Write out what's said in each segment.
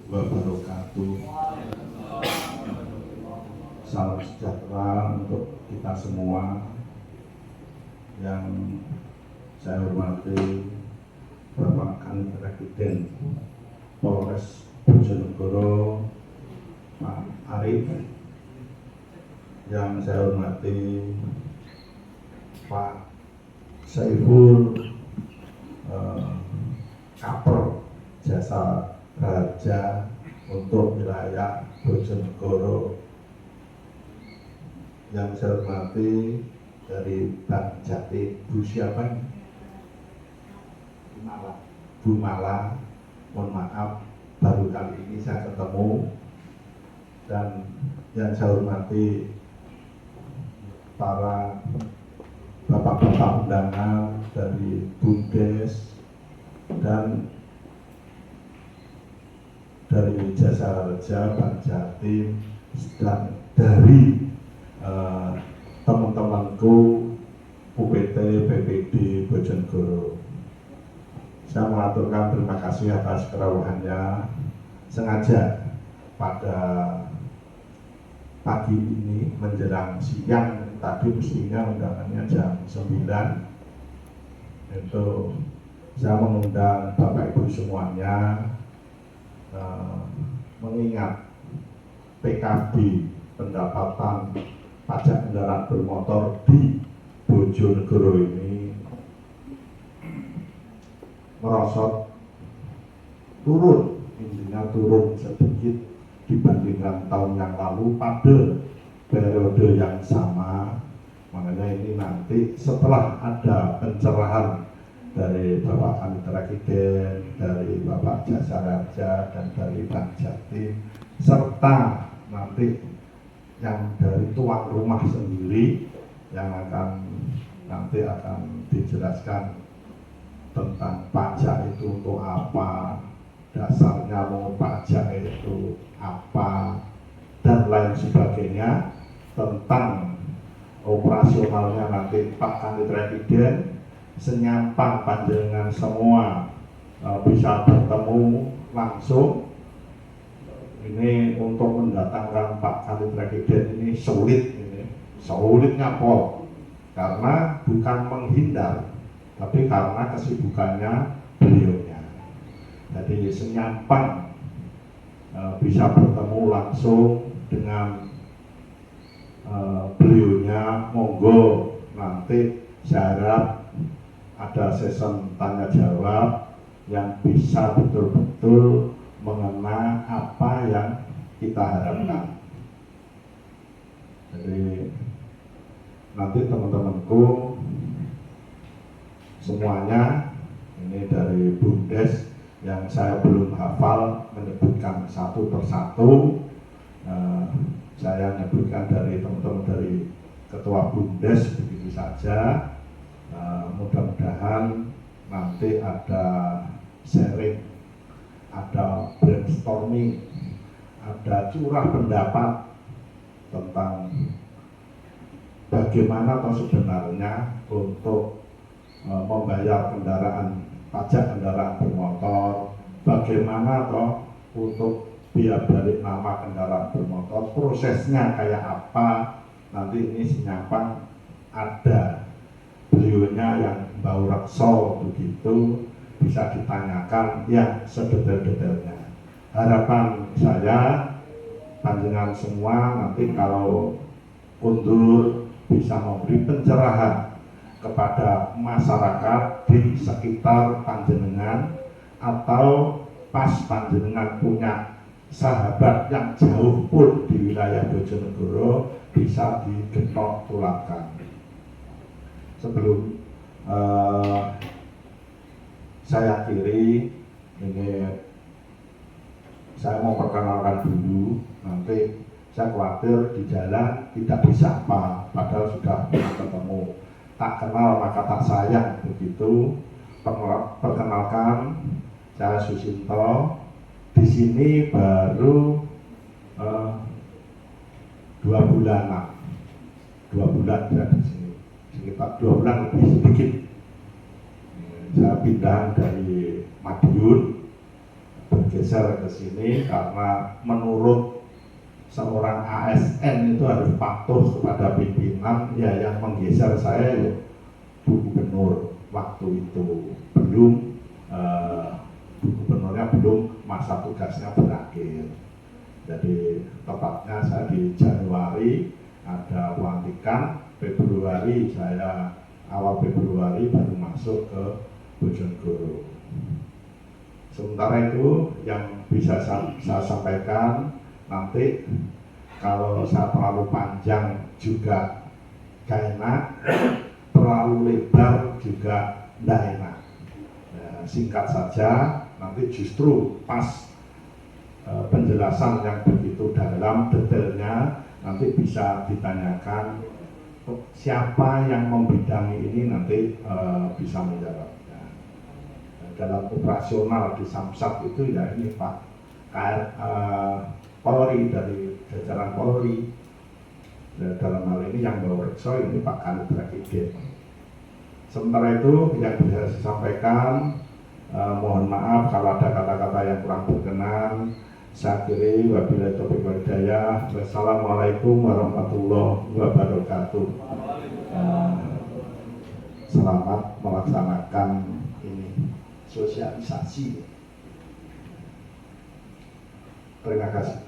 wabarakatuh. Salam sejahtera untuk kita semua. Yang saya hormati Bapak Kanit Presiden Polres Bojonegoro Pak Arif, yang saya hormati Pak Saiful Kapro Jasa Raja untuk wilayah Bojonegoro, yang saya hormati dari Bank Jati Bu siapa? Bu Mala, mohon maaf baru kali ini saya ketemu. Dan yang saya hormati para bapak-bapak undangan dari Bumdes dan dari Jasa Raja, Bank Jatim, dan dari teman-temanku UPT PPD Bojonegoro. Saya mengaturkan terima kasih atas kerawahannya. Sengaja pada pagi ini menjelang siang, tadi mestinya undangannya jam 9, itu saya mengundang Bapak Ibu semuanya, mengingat PKB pendapatan pajak kendaraan bermotor di Bojonegoro ini merosot, turun, intinya turun sedikit dibandingkan tahun yang lalu pada periode yang sama. Makanya ini nanti setelah ada pencerahan dari Bapak Kanit Presiden, dari Bapak Jasa Raja, dan dari Bank Jatim, serta nanti yang dari tuan rumah sendiri yang nanti akan dijelaskan tentang pajak itu untuk apa, dasarnya mau pajak itu apa, dan lain sebagainya. Tentang operasionalnya nanti Pak Kanit Presiden senyampang panjenengan semua bisa bertemu langsung. Ini untuk mendatangkan Pak Kanit Presiden ini sulitnya Pol, karena bukan menghindar, tapi karena kesibukannya beliaunya. Jadi senyampang bisa bertemu langsung dengan beliaunya. Monggo nanti saya harap ada sesi tanya jawab yang bisa betul-betul mengena apa yang kita harapkan. Jadi nanti teman-temanku semuanya, ini dari Bumdes yang saya belum hafal menyebutkan satu persatu, saya menyebutkan dari teman-teman dari Ketua Bumdes begitu saja. Mudah-mudahan nanti ada sharing, ada brainstorming, ada curah pendapat tentang bagaimana atau sebenarnya untuk membayar pajak kendaraan bermotor, bagaimana atau untuk biaya balik nama kendaraan bermotor, prosesnya kayak apa. Nanti ini senyampang ada beliaunya yang bau rekso begitu, bisa ditanyakan yang sedetail-detailnya. Harapan saya panjenengan semua nanti kalau kundur bisa memberi pencerahan kepada masyarakat di sekitar panjenengan, atau pas panjenengan punya sahabat yang jauh pun di wilayah Bojonegoro bisa digetok tulakan. Sebelum saya akhiri ini, saya mau perkenalkan dulu. Nanti saya khawatir di jalan tidak disapa, padahal sudah pernah ketemu. Tak kenal maka tak sayang begitu. Perkenalkan, saya Susinto. Di sini baru 2 bulan ya di sini, sekitar 2 bulan lebih sedikit. Saya pindah dari Madiun bergeser ke sini karena menurut seorang ASN itu harus patuh kepada pimpinan. Ya, yang menggeser saya ya Bu Gubernur waktu itu, belum Bu Gubernurnya belum masa tugasnya berakhir. Jadi tepatnya saya di Januari ada pelantikan, Februari saya awal Februari baru masuk ke Bojonegoro. Sementara itu yang bisa saya sampaikan, nanti kalau saya terlalu panjang juga gak enak, terlalu lebar juga tidak enak. Ya, singkat saja, nanti justru pas penjelasan yang begitu dalam detailnya nanti bisa ditanyakan siapa yang membidangi ini, nanti bisa menjawabnya. Dalam operasional di Samsat itu ya ini Pak Polri, dari jajaran Polri. Dalam hal ini yang bawa rekso ini Pak Kanit Presiden. Sementara itu yang bisa saya sampaikan, mohon maaf kalau ada kata-kata yang kurang berkenan. Saya akhiri, wabillahi taufiq wal hidayah. Wassalamualaikum warahmatullahi wabarakatuh. Selamat melaksanakan ini sosialisasi. Terima kasih.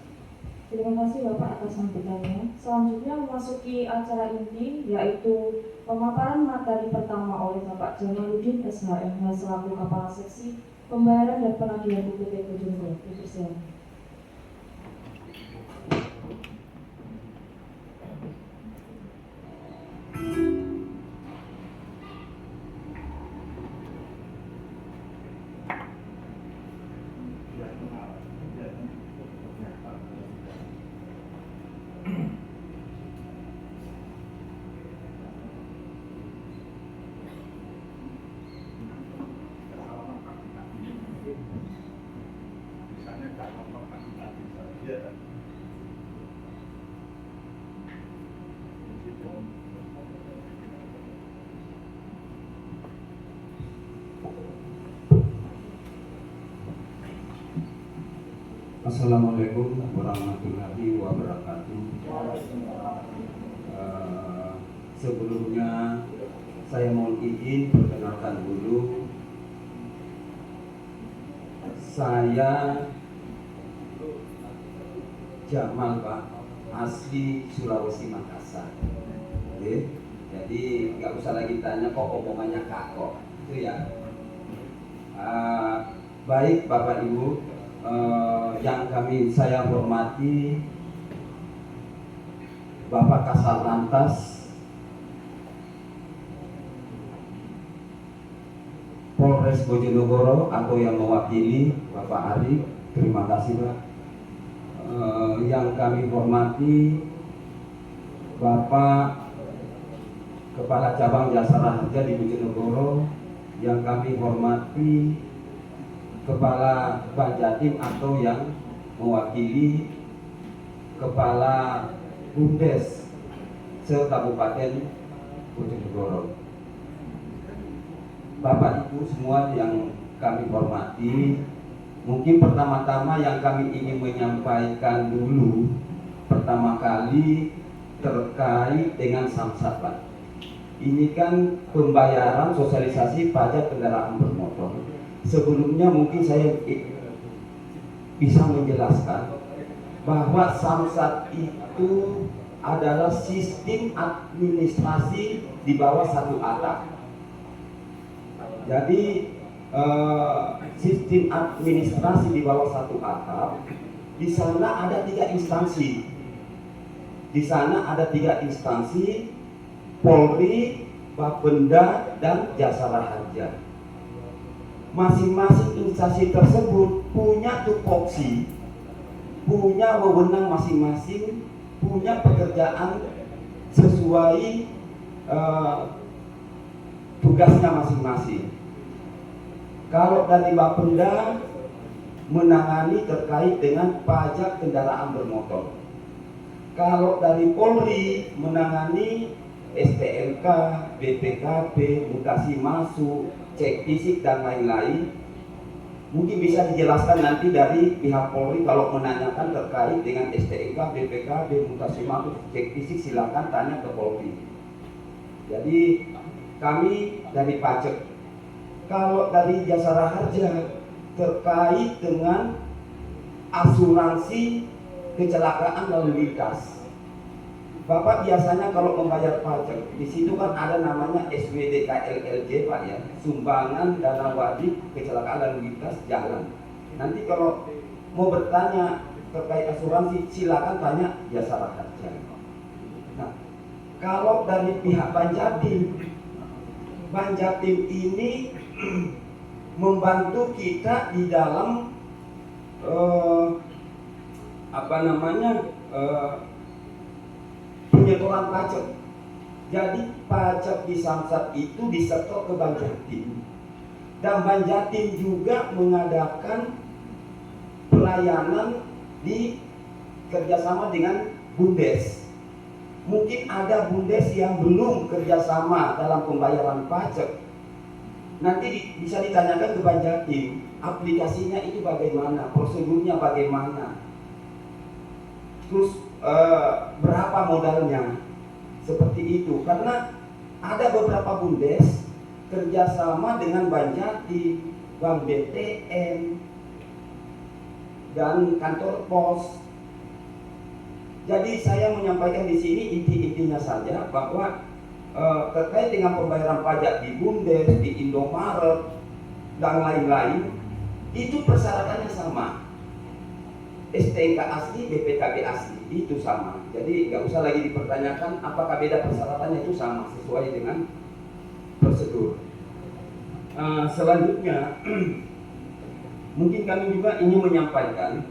Terima kasih Bapak atas sambutannya. Selanjutnya memasuki acara inti, yaitu pemaparan materi pertama oleh Bapak Jamaluddin SHMH selaku Kepala Seksi Pembayaran dan Penagihan UPT Bojonegoro. Dipersilakan. Assalamualaikum warahmatullahi wabarakatuh. Sebelumnya saya mohon izin perkenalkan dulu, saya Jamal Pak, asli Sulawesi Makassar. Oke? Jadi nggak usah lagi tanya kok omongannya kakok, itu ya. Baik Bapak Ibu, yang saya hormati Bapak Kasal Lantas Polres Bojonegoro atau yang mewakili Bapak Arif, terima kasih Pak. Yang kami hormati Bapak Kepala Cabang Jasara Harja di Bojonegoro, yang kami hormati Kepala Banjatim atau yang mewakili Kepala Bumdes se-Kabupaten Bojonegoro. Bapak Ibu semua yang kami hormati, mungkin pertama-tama yang kami ingin menyampaikan dulu pertama kali terkait dengan Samsat Pak. Ini kan pembayaran sosialisasi pajak kendaraan bermotor. Sebelumnya mungkin saya bisa menjelaskan bahwa Samsat itu adalah sistem administrasi di bawah satu atap. Jadi sistem administrasi di bawah satu atap, di sana ada tiga instansi. Di sana ada tiga instansi: Polri, Bapenda, dan Jasara Harja. Masing-masing instansi tersebut punya tupoksi, punya wewenang masing-masing, punya pekerjaan sesuai tugasnya masing-masing. Kalau dari Bapenda menangani terkait dengan pajak kendaraan bermotor. Kalau dari Polri menangani STNK, BPKB, mutasi masuk, cek fisik dan lain-lain. Mungkin bisa dijelaskan nanti dari pihak Polri kalau menanyakan terkait dengan STNK, BPK, demutasi waktu, cek fisik, silakan tanya ke Polri. Jadi kami dari pajak, kalau dari Jasara Harja terkait dengan asuransi kecelakaan lalu lintas, Bapak biasanya kalau membayar pajak, di situ kan ada namanya SWDKLLJ Pak ya, sumbangan dana wajib kecelakaan lalu lintas jalan. Nanti kalau mau bertanya terkait asuransi, silakan tanya Jasara Harja. Nah, kalau dari pihak Banjatim ini membantu kita di dalam penyetoran pajak. Jadi pajak di Samsat itu disetor ke Banjatim, dan Banjatim juga mengadakan pelayanan di kerjasama dengan Bumdes. Mungkin ada Bumdes yang belum kerjasama dalam pembayaran pajak. Nanti bisa ditanyakan ke Banjatim, aplikasinya itu bagaimana, prosedurnya bagaimana, terus berapa modalnya, seperti itu. Karena ada beberapa Bumdes kerjasama dengan Banjatim, Bank BTN, dan kantor pos. Jadi saya menyampaikan di sini inti-intinya saja bahwa terkait dengan pembayaran pajak di Bumdes, di Indomaret, dan lain-lain, itu persyaratannya sama. STNK asli, BPKB asli, itu sama. Jadi nggak usah lagi dipertanyakan apakah beda persyaratannya, itu sama, sesuai dengan prosedur. Selanjutnya, mungkin kami juga ingin menyampaikan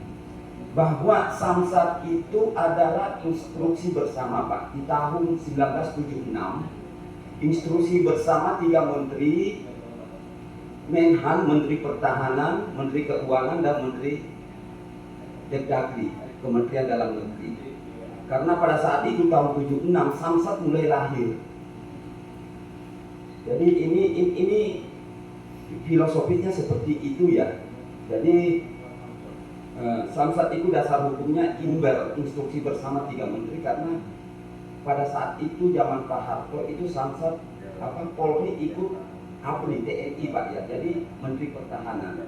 bahwa Samsat itu adalah instruksi bersama Pak di tahun 1976, instruksi bersama 3 menteri, Menhan, Menteri Pertahanan, Menteri Keuangan, dan Menteri Depdagri, Kementerian Dalam Negeri. Karena pada saat itu tahun 76 Samsat mulai lahir. Jadi ini filosofinya seperti itu ya. Jadi Samsat itu dasar hukumnya INBER, instruksi bersama 3 menteri, karena pada saat itu zaman Pak Harto itu Samsat Polri ikut APRI, TNI Pak ya, jadi Menteri Pertahanan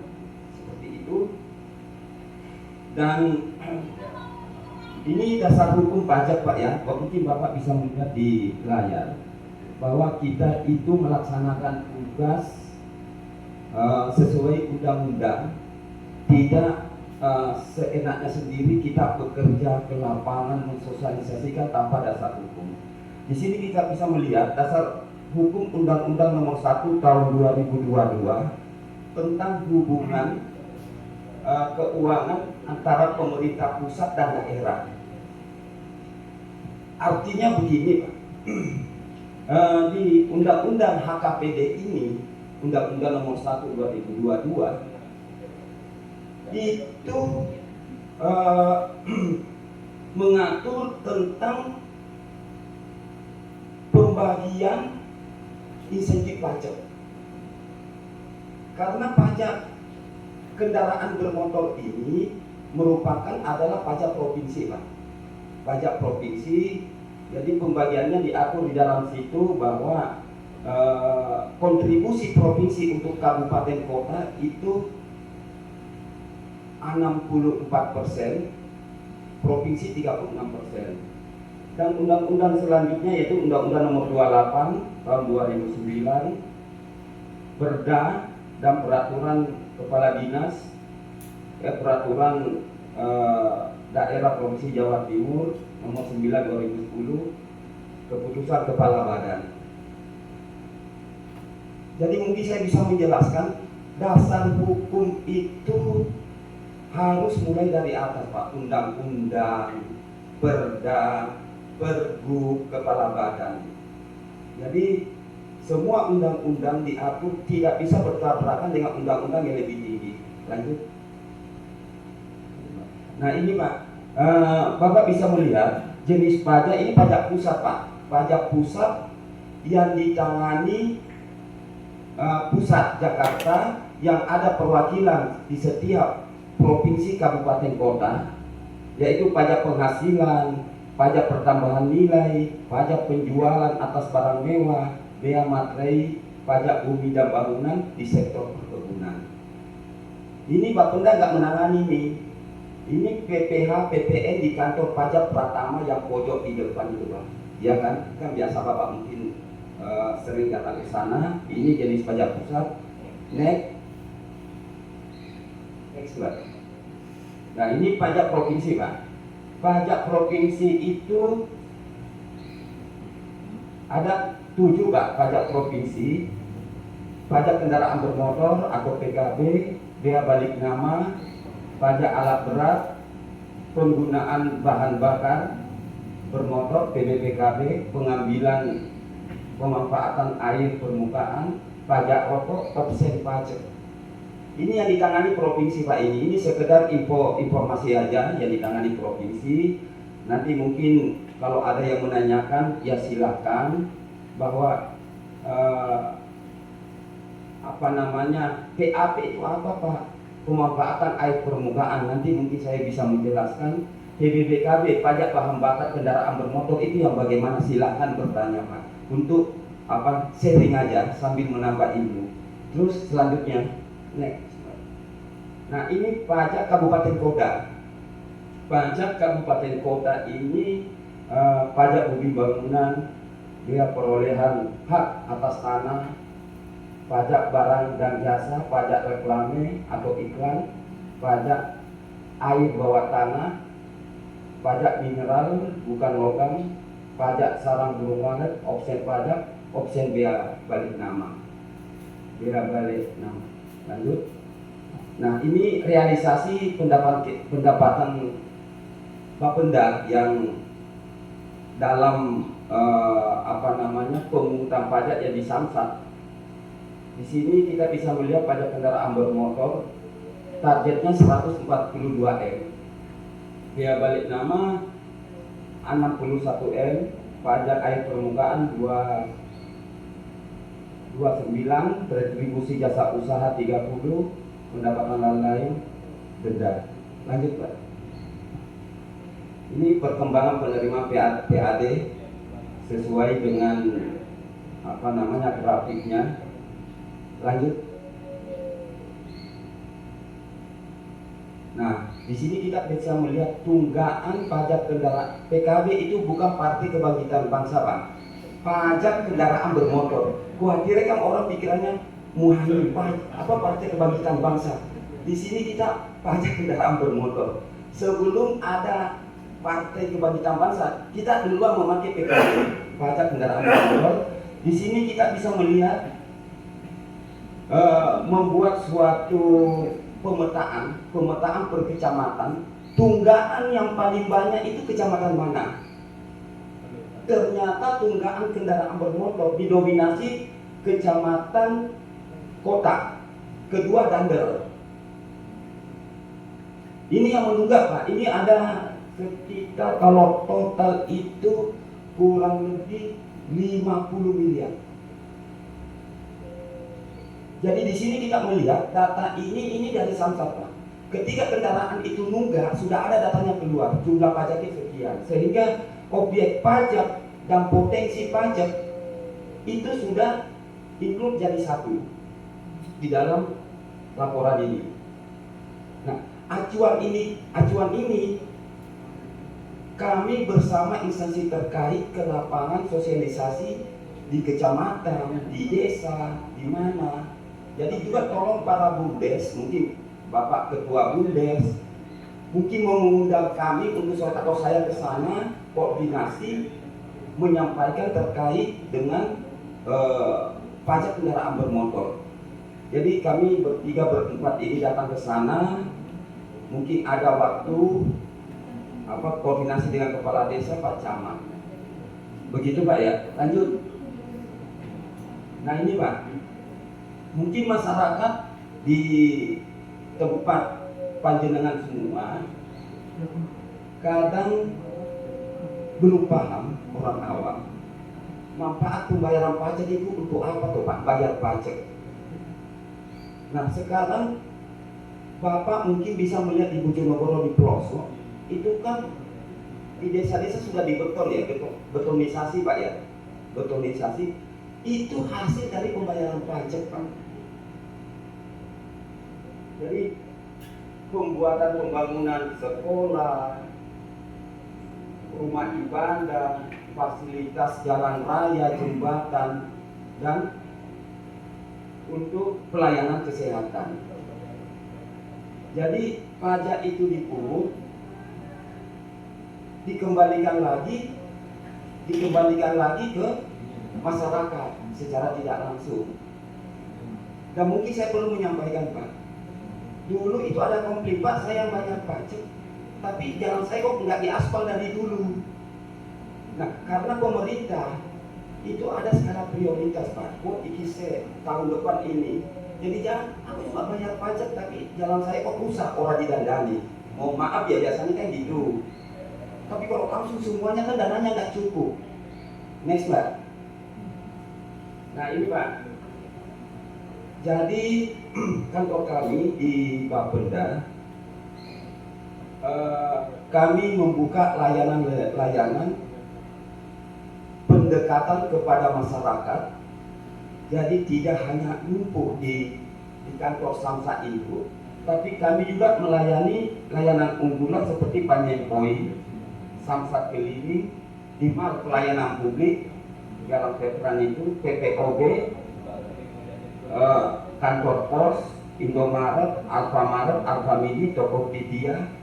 seperti itu. Dan ini dasar hukum pajak Pak ya, mungkin Bapak bisa melihat di layar bahwa kita itu melaksanakan tugas sesuai undang-undang, tidak seenaknya sendiri kita bekerja ke lapangan mensosialisasikan tanpa dasar hukum. Di sini kita bisa melihat dasar hukum Undang-Undang Nomor 1 Tahun 2022 tentang hubungan keuangan antara pemerintah pusat dan daerah. Artinya begini Pak, di Undang-Undang HKPD ini, Undang-Undang Nomor 1 2022 itu mengatur tentang pembagian insentif pajak. Karena pajak kendaraan bermotor ini merupakan adalah pajak provinsi Pak. Pajak provinsi, jadi pembagiannya diatur di dalam situ bahwa kontribusi provinsi untuk kabupaten kota itu 64%, provinsi 36%. Dan undang-undang selanjutnya yaitu Undang-Undang Nomor 28 Tahun 2009, Perda dan Peraturan Kepala Dinas, Peraturan Daerah Provinsi Jawa Timur Nomor 9 2010, Keputusan Kepala Badan. Jadi mungkin saya bisa menjelaskan dasar hukum itu harus mulai dari atas Pak, undang-undang, perda, pergub, kepala badan. Jadi semua undang-undang diatur tidak bisa bertabrakan dengan undang-undang yang lebih tinggi. Lanjut. Nah ini Pak, Bapak bisa melihat jenis pajak ini pajak pusat Pak. Pajak pusat yang ditangani pusat Jakarta yang ada perwakilan di setiap provinsi, kabupaten, kota, yaitu pajak penghasilan, pajak pertambahan nilai, pajak penjualan atas barang mewah, bea materai, pajak bumi dan bangunan di sektor perkebunan. Ini Bapenda nggak menangani nih. Ini PPH, PPN di kantor pajak Pratama yang pojok di depan itu, Pak. Ya kan? Kan biasa Bapak mungkin sering datang ke sana. Ini jenis pajak pusat. Next, Pak. Nah, ini pajak provinsi, Pak. Pajak provinsi itu ada 7, Pak, pajak provinsi. Pajak kendaraan bermotor atau PKB, bea balik nama, pajak alat berat, penggunaan bahan bakar bermotor PBBKB, pengambilan pemanfaatan air permukaan, pajak rokok, offset pajak. Ini yang ditangani provinsi, Pak. Ini sekedar informasi aja yang ditangani provinsi. Nanti mungkin kalau ada yang menanyakan, ya silakan. Bahwa PAP itu apa, Pak? Pemanfaatan air permukaan. Nanti mungkin saya bisa menjelaskan. PBBKB, pajak bahan bakar kendaraan bermotor, itu yang bagaimana, silakan bertanya, Pak. Untuk sharing aja sambil menambah ilmu. Terus selanjutnya, next. Nah, ini pajak kabupaten kota. Pajak kabupaten kota ini pajak bumi bangunan, bea perolehan hak atas tanah, pajak barang dan jasa, pajak reklame atau iklan, pajak air bawah tanah, pajak mineral bukan logam, pajak sarang burung walet, offset pajak, offset bea balik nama. Bea balik nama. Lanjut. Nah, ini realisasi pendapatan Bapenda yang dalam pemungutan pajak yang di Samsat. Di sini kita bisa melihat pajak kendaraan bermotor targetnya 142 M, bea balik nama 61 M, pajak air permukaan 29, retribusi jasa usaha 30, pendapatan lain-lain denda. Lanjut, Pak. Ini perkembangan penerima PAD sesuai dengan grafiknya. Lanjut. Nah, di sini kita bisa melihat tunggaan pajak kendaraan. PKB itu bukan Partai Kebangkitan Bangsa, Pak. Pajak kendaraan bermotor. Khawatirnya kan orang pikirannya Muhammad Partai Kebangkitan Bangsa. Di sini kita pajak kendaraan bermotor. Sebelum ada Partai Kebangkitan Bangsa, kita duluan memakai PKB, pajak kendaraan bermotor. Di sini kita bisa melihat membuat suatu pemetaan per kecamatan. Tunggaan yang paling banyak itu kecamatan mana? Ternyata tunggaan kendaraan bermotor didominasi kecamatan kota, kedua Dander. Ini yang menunggak, Pak. Ini ada sekitar, kalau total itu kurang lebih 50 miliar. Jadi di sini kita melihat data ini dari Samsat, Pak. Ketika kendaraan itu nunggak, sudah ada datanya keluar, jumlah pajaknya sekian, sehingga objek pajak dan potensi pajak itu sudah include jadi satu di dalam laporan ini. Nah, acuan ini kami bersama instansi terkait ke lapangan sosialisasi di kecamatan, di desa, di mana. Jadi juga tolong para BUMDes, mungkin Bapak Ketua BUMDes, mungkin mengundang kami untuk atau saya ke sana koordinasi menyampaikan terkait dengan pajak kendaraan bermotor. Jadi kami bertiga berempat ini datang ke sana, mungkin ada waktu koordinasi dengan kepala desa, Pak Camat. Begitu, Pak, ya. Lanjut. Nah, ini, Pak, mungkin masyarakat di tempat panjenengan semua kadang belum paham, orang awam, manfaat pembayaran pajak itu untuk apa tuh, Pak? Bayar pajak. Nah sekarang Bapak mungkin bisa melihat di Bojonegoro di pelosok itu kan di desa-desa sudah dibeton ya, betonisasi Pak ya, betonisasi itu hasil dari pembayaran pajak Pak. Jadi pembuatan pembangunan sekolah, rumah ibadah, fasilitas jalan raya, jembatan, dan untuk pelayanan kesehatan. Jadi pajak itu dipungut, dikembalikan lagi ke masyarakat secara tidak langsung. Dan mungkin saya perlu menyampaikan Pak, dulu itu ada komplain Pak, saya bayar pajak, tapi jalan saya kok nggak diaspal dari dulu. Nah, karena pemerintah itu ada skala prioritas Pak. Oh, ikise tahun depan ini. Jadi jangan, aku cuma bayar pajak tapi jalan saya kok rusak, orang didandani. Mau maaf ya, biasanya kan gitu. Tapi kalau langsung semuanya kan dananya nggak cukup. Next Pak. Nah ini Pak. Jadi kantor kami di Bapenda, kami membuka layanan pendekatan kepada masyarakat. Jadi tidak hanya numpuk di kantor Samsat itu, tapi kami juga melayani layanan unggulan seperti Panyempoi, Samsat keliling, di pelayanan publik, dalam veteran itu PPOB, kantor pos, Indomaret, Alfamaret, Alfamidi, Tokopedia,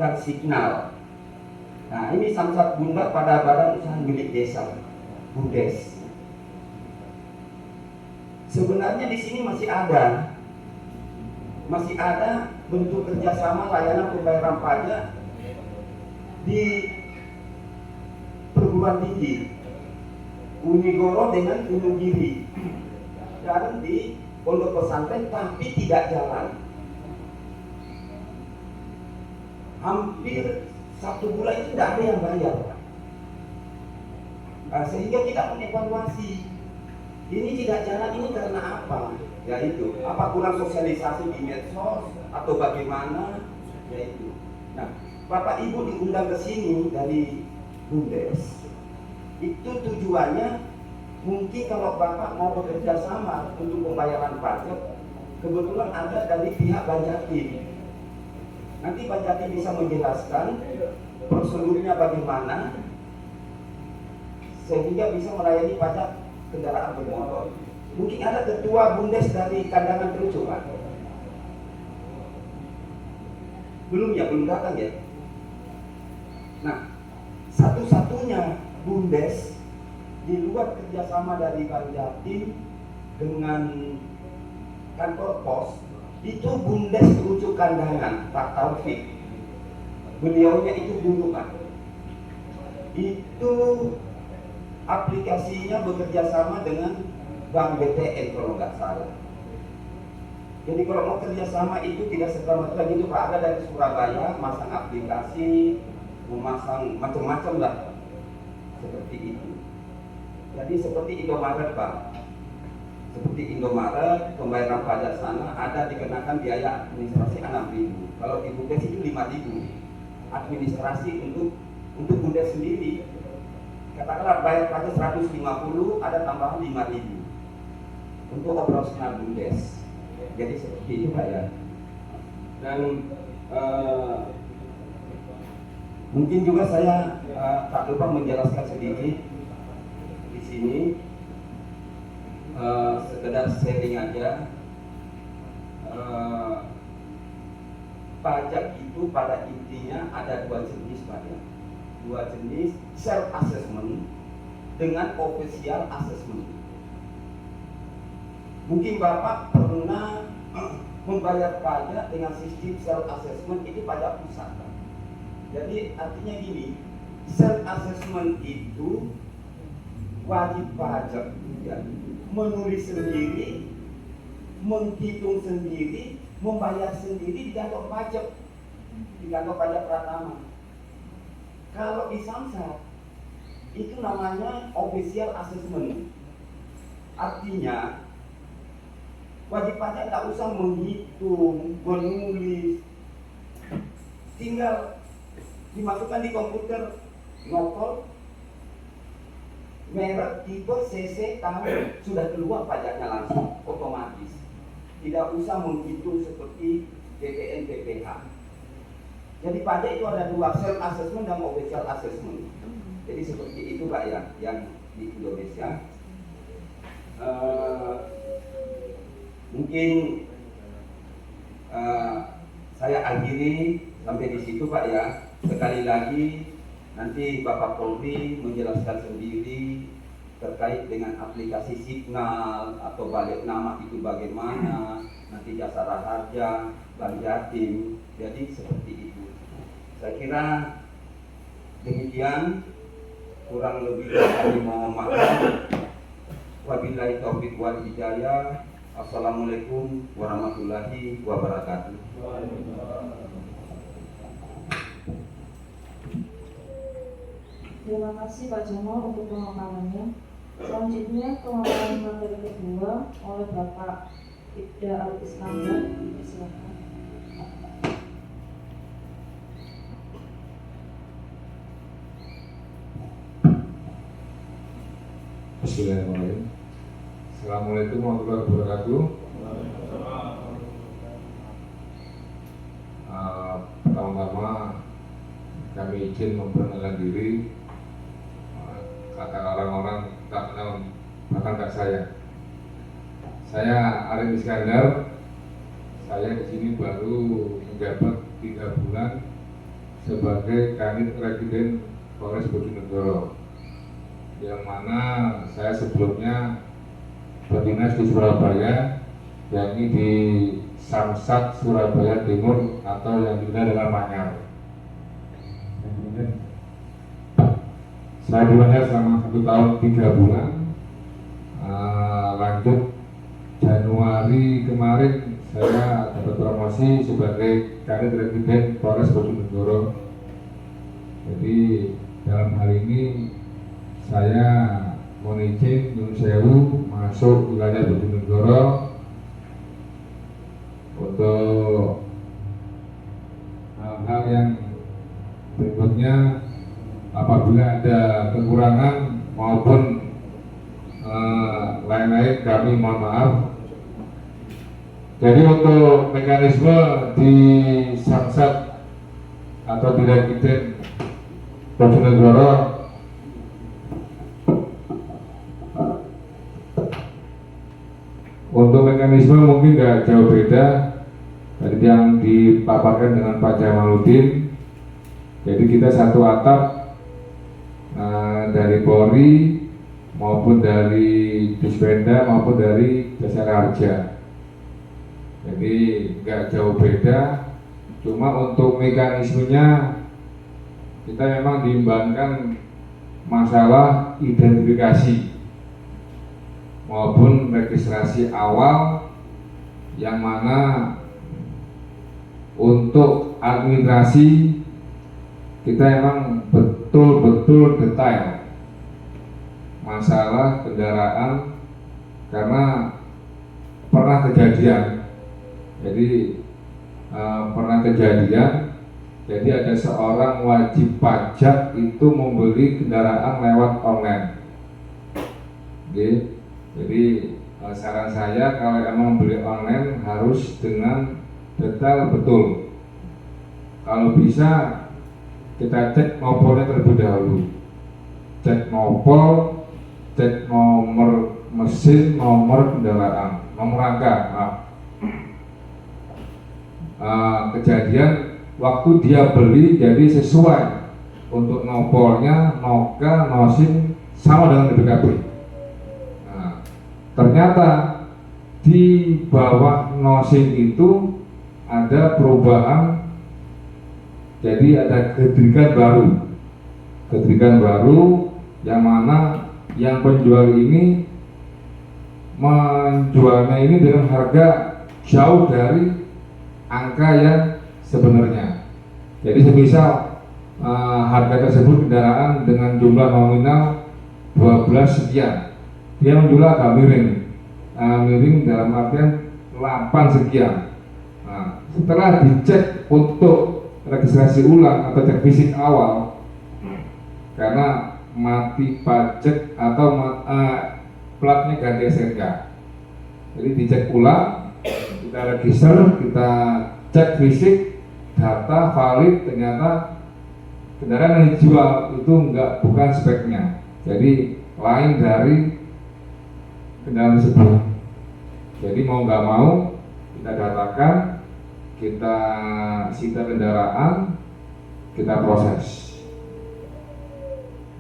dan Signal. Nah ini Samsat Bunda pada badan usaha milik desa, BUMDes. Sebenarnya di sini masih ada bentuk kerjasama layanan pembayaran pajak di perguruan tinggi Unigoro dengan Gunung Giri dan di pondok pesantren, tapi tidak jalan. Hampir 1 bulan itu tidak ada yang bayar. Nah, sehingga kita mengevaluasi ini tidak jalan ini karena apa? Yaitu apa kurang sosialisasi di medsos atau bagaimana? Yaitu. Nah, Bapak Ibu diundang ke sini dari BUMDes. Itu tujuannya mungkin kalau Bapak mau bekerja sama untuk pembayaran pajak, kebetulan ada dari pihak Banjartim. Nanti Banjartim bisa menjelaskan prosedurnya bagaimana sehingga bisa melayani pajak kendaraan bermotor. Mungkin ada ketua BUMDes dari Kandangan Terucu Pak? Belum datang ya. Nah, satu-satunya BUMDes di luar kerjasama dari Banjartim dengan kantor pos itu BUMDes Terucu Kandangan, Pak Taufik. Beliaunya itu dulu Pak. Itu aplikasinya bekerja sama dengan Bank BTN kalau nggak salah. Jadi kalau mau kerjasama itu tidak serta-merta gitu Pak. Ada dari Surabaya masang aplikasi, memasang macam-macam lah seperti itu. Jadi seperti Indomaret Pak. Seperti Indomaret, pembayaran pajak sana ada dikenakan biaya administrasi 6.000. Kalau di BUMDes itu 5.000. Administrasi untuk BUMDes sendiri, katakanlah bayar pajak 150, ada tambahan 5.000 untuk operasional BUMDes. Jadi seperti itu Pak ya. Dan mungkin juga saya tak lupa menjelaskan sedikit di sini, sekedar sharing aja. Pajak itu pada intinya ada 2 jenis Pak ya. 2 jenis, self assessment dengan official assessment. Mungkin Bapak pernah membayar pajak dengan sistem self assessment, itu pajak pusat. Jadi artinya gini, self assessment itu wajib pajak ya, menulis sendiri, menghitung sendiri, membayar sendiri di kantor pajak, Pratama. Kalau di Samsat itu namanya official assessment. Artinya Wajib pajak tak usah menghitung, menulis, tinggal dimasukkan di komputer, nopol, merek, tipe, CC, tahun, sudah keluar pajaknya langsung, otomatis. Tidak usah menghitung seperti PPN, PPH. Jadi pajak itu ada dua, self assessment dan official assessment. Jadi seperti itu Pak ya, yang di Indonesia. Mungkin saya akhiri sampai di situ Pak ya. Sekali lagi nanti Bapak Polri menjelaskan sendiri terkait dengan aplikasi Signal atau balik nama itu bagaimana, nanti jasara harja, Bank Jatim. Jadi seperti itu. Saya kira demikian, kurang lebih kami mohon maaf. Wabillahi taufiq wal hidayah. Assalamualaikum warahmatullahi wabarakatuh. Terima kasih Pak Jamal untuk pemaparannya. Selanjutnya pemaparan materi kedua oleh Bapak Ibda Al-Iskandar. Silakan. Bismillahirrahmanirrahim. Assalamualaikum warahmatullahi wabarakatuh. Pertama-tama kami izin memperkenalkan diri. Kata orang-orang tak kenal bahkan tak saya. Saya Arif Iskandar. Saya di sini baru menjabat 3 bulan sebagai Kanit Residen Polres Bojonegoro, yang mana saya sebelumnya berdinas di Surabaya, yakni di Samsat Surabaya Timur atau yang dikenal dengan Manyar. Saya di Manyar selama 1 tahun 3 bulan. Lanjut Januari kemarin saya dapat promosi sebagai Kanit Residen Polres Bojonegoro. Jadi dalam hal ini saya mohon izin Nyun Sewu masuk wilayah Bojonegoro untuk hal-hal yang berikutnya. Apabila ada kekurangan maupun lain-lain kami mohon maaf. Jadi untuk mekanisme di Samsat atau di Residen Bojonegoro untuk mekanisme mungkin nggak jauh beda dari yang dipaparkan dengan Pak Jamaluddin. Jadi kita satu atap dari Polri maupun dari Dispenda maupun dari Jasara Harja. Jadi nggak jauh beda, cuma untuk mekanismenya kita memang diimbangkan masalah identifikasi maupun registrasi awal, yang mana untuk administrasi kita emang betul-betul detail masalah kendaraan, karena pernah kejadian. Jadi pernah kejadian, jadi ada seorang wajib pajak itu membeli kendaraan lewat online. Jadi saran saya kalau emang beli online harus dengan detail betul. Kalau bisa kita cek nopolnya terlebih dahulu, cek nopol, cek nomor mesin, nomor kendaraan, nomor rangka. Kejadian waktu dia beli jadi sesuai untuk nopolnya, noka, nosim sama dengan BPKB. Ternyata di bawah nosim itu ada perubahan, jadi ada kedirikan baru yang mana yang penjual ini menjualnya ini dengan harga jauh dari angka yang sebenarnya. Jadi semisal harga tersebut kendaraan dengan jumlah nominal 12 sekian, dia menjual agak miring dalam artian 8 sekian. Nah, setelah dicek untuk registrasi ulang atau cek fisik awal, karena mati pajak atau platnya ganti SNK, jadi dicek ulang, kita register, kita cek fisik, data valid, ternyata kendaraan yang dijual itu bukan speknya, jadi lain dari kendaraan tersebut. Jadi mau nggak mau kita datakan, kita sita kendaraan, kita proses.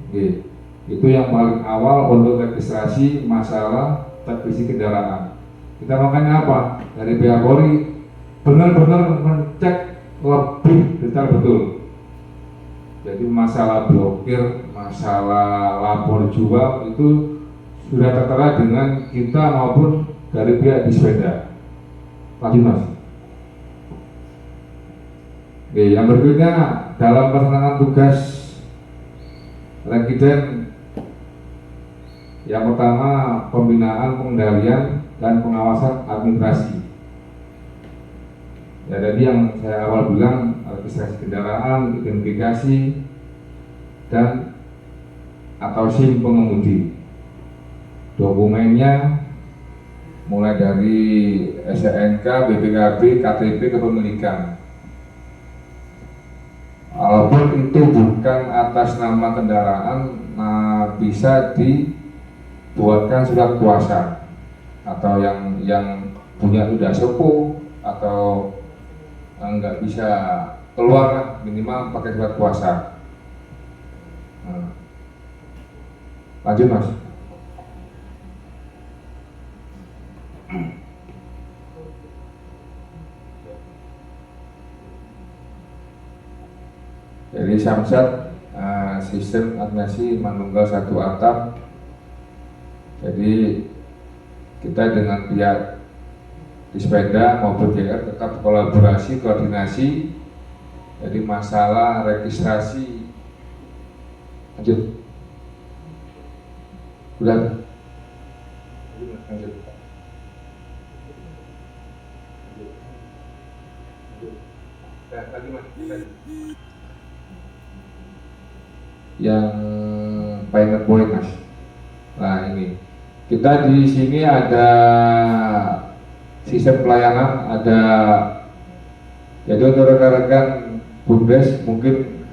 Oke, itu yang paling awal untuk registrasi masalah cek fisik kendaraan. Kita makanya apa? Dari pihak Polri benar-benar mencek lebih detail betul. Jadi masalah blokir, masalah lapor jual itu sudah tertera dengan kita maupun dari pihak Dispenda. Lanjut Mas. Oke, yang berikutnya dalam pelaksanaan tugas Regiden, yang pertama pembinaan, pengendalian, dan pengawasan administrasi. Ya, tadi yang saya awal bilang, registrasi kendaraan, identifikasi, dan atau SIM pengemudi. Dokumennya mulai dari SNK, BPKB, KTP, kepemilikan. Walaupun itu bukan atas nama kendaraan, bisa dibuatkan surat kuasa, atau yang punya sudah sepuh atau nggak bisa keluar, minimal pakai surat kuasa. Lanjut Mas. Jadi Samsat sistem administrasi manunggal satu atap. Jadi kita dengan pihak Dispenda maupun JR tetap kolaborasi, koordinasi. Jadi masalah registrasi, lanjut. Udah. Lanjut. Tadi Mas. Yang pilot point Mas. Nah ini kita di sini ada sistem pelayanan, ada, jadi untuk rekan-rekan Bumdes mungkin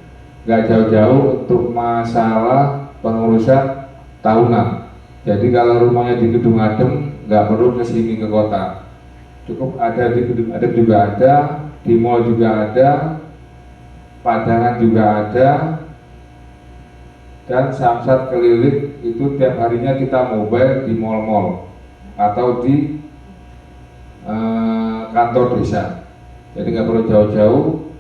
nggak jauh-jauh untuk masalah pengurusan tahunan. Jadi kalau rumahnya di Gedung Adem nggak perlu ke sini ke kota, cukup ada di Gedung Adem juga ada, di mall juga ada, Padangan juga ada. Dan Samsat keliling itu tiap harinya kita mobile di mall-mall atau di kantor desa. Jadi nggak perlu jauh-jauh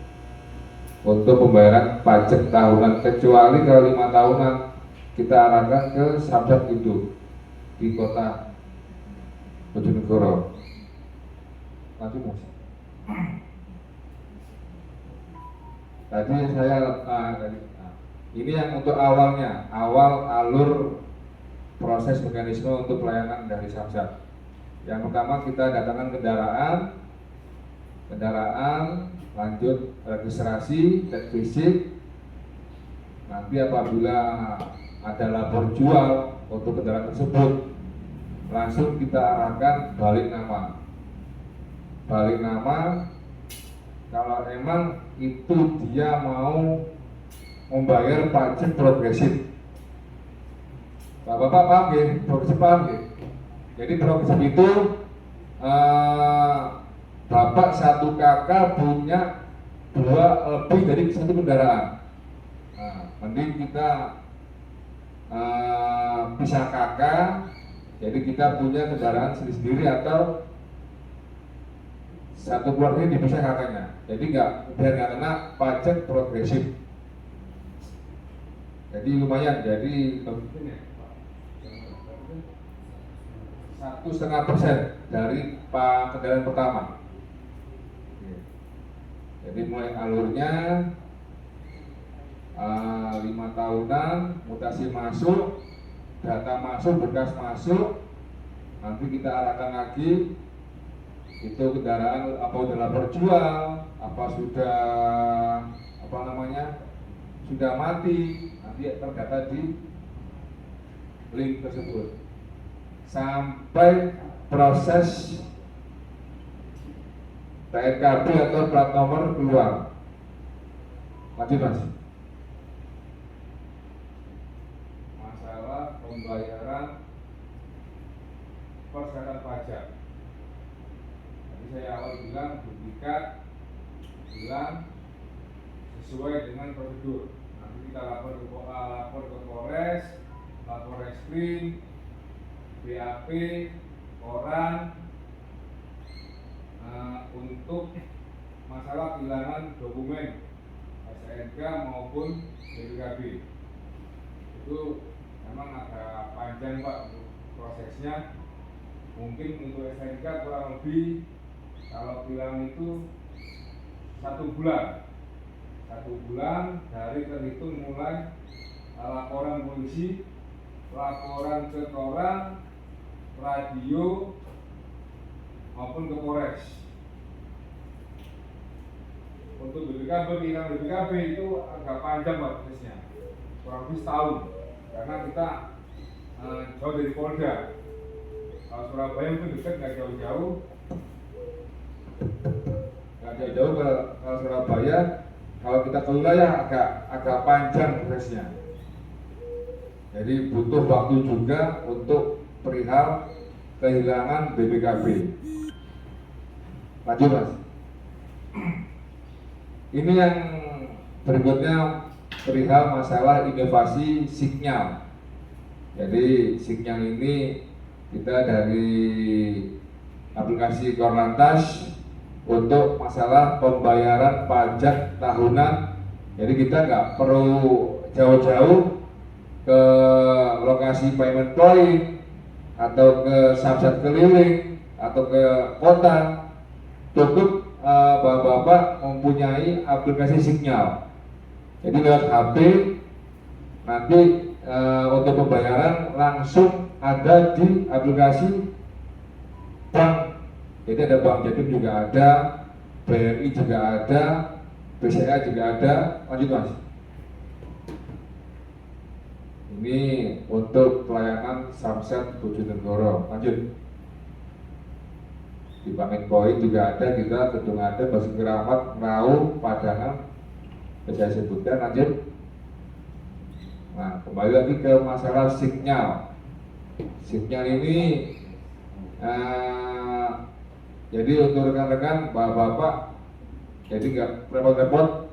untuk pembayaran pajak tahunan, kecuali kalau 5 tahunan kita arahkan ke Samsat itu di kota Bojonegoro. Lanjut Mas. Tadi saya ini yang untuk awalnya, awal alur proses mekanisme untuk pelayanan dari Samsat. Yang pertama kita datangkan kendaraan, lanjut registrasi, cek fisik. Nanti apabila ada lapor jual untuk kendaraan tersebut, langsung kita arahkan balik nama. Kalau emang itu dia mau membayar pajak progresif. Bapak paham ya? Progresif paham ya? Jadi progresif itu Bapak satu kakak punya 2 lebih dari 1 kendaraan. Nah, mending kita pisah kakak, jadi kita punya kendaraan sendiri atau satu keluarga ini dipisah kakaknya. Jadi biar nggak kena pajak progresif. Jadi lumayan, jadi 1,5% dari kendaraan pertama. Jadi mulai alurnya 5 tahunan, mutasi masuk, data masuk, berkas masuk, nanti kita arahkan lagi itu kendaraan apa sudah lapor jual, apa sudah sudah mati, nanti terdata di link tersebut sampai proses TNKB atau plat nomor keluar. Lanjut Mas. Masalah pembayaran persyaratan pajak. Tadi saya awal bilang duplikat, bilang sesuai dengan prosedur. Nanti kita lapor ke Polres, lapor Reskrim, BAP, koran, untuk masalah kehilangan dokumen STNK maupun BPKB. Itu memang agak panjang Pak untuk prosesnya. Mungkin untuk STNK kurang lebih kalau kehilangan itu 1 bulan. 1 bulan dari terhitung mulai laporan polisi, laporan ke koran, radio maupun ke Polres. Untuk BPKB, kehilangan BPKB itu agak panjang Pak prosesnya, kurang lebih setahun, karena kita jauh dari Polda. Kalau Surabaya pun dekat, nggak jauh-jauh ke Surabaya. Kalau kita ke wilayah agak panjang prosesnya. Jadi butuh waktu juga untuk perihal kehilangan BPKB. Lanjut Mas. Ini yang berikutnya perihal masalah inovasi sinyal. Jadi sinyal ini kita dari aplikasi Korlantas untuk masalah pembayaran pajak tahunan. Jadi kita nggak perlu jauh-jauh ke lokasi payment point atau ke samsat keliling atau ke kota. Cukup bapak-bapak mempunyai aplikasi sinyal. Jadi lewat HP nanti untuk pembayaran langsung ada di aplikasi bank. Jadi ada Bank Jatim juga ada, BRI juga ada, BCA juga ada. Lanjut Mas. Ini untuk pelayanan Samsat Bojonegoro. Lanjut. Di Pamit Point juga ada, kita Gedung ada, Basuki Rahmat, Rau, Padangan, saya sebutkan. Lanjut. Nah, kembali lagi ke masalah sinyal. Sinyal ini jadi untuk rekan-rekan, bapak-bapak, jadi nggak repot-repot,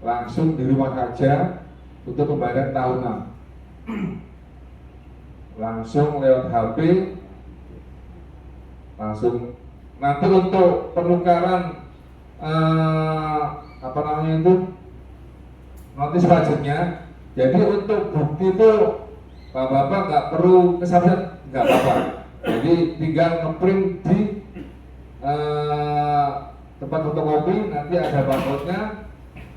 langsung di rumah saja untuk pembayaran tahunan. Langsung lewat HP. Langsung nanti untuk penukaran notis pajaknya. Jadi untuk bukti itu bapak-bapak nggak perlu ke Samsat, nggak apa-apa. Jadi tinggal ngeprint di tempat fotokopi, nanti ada barcode-nya,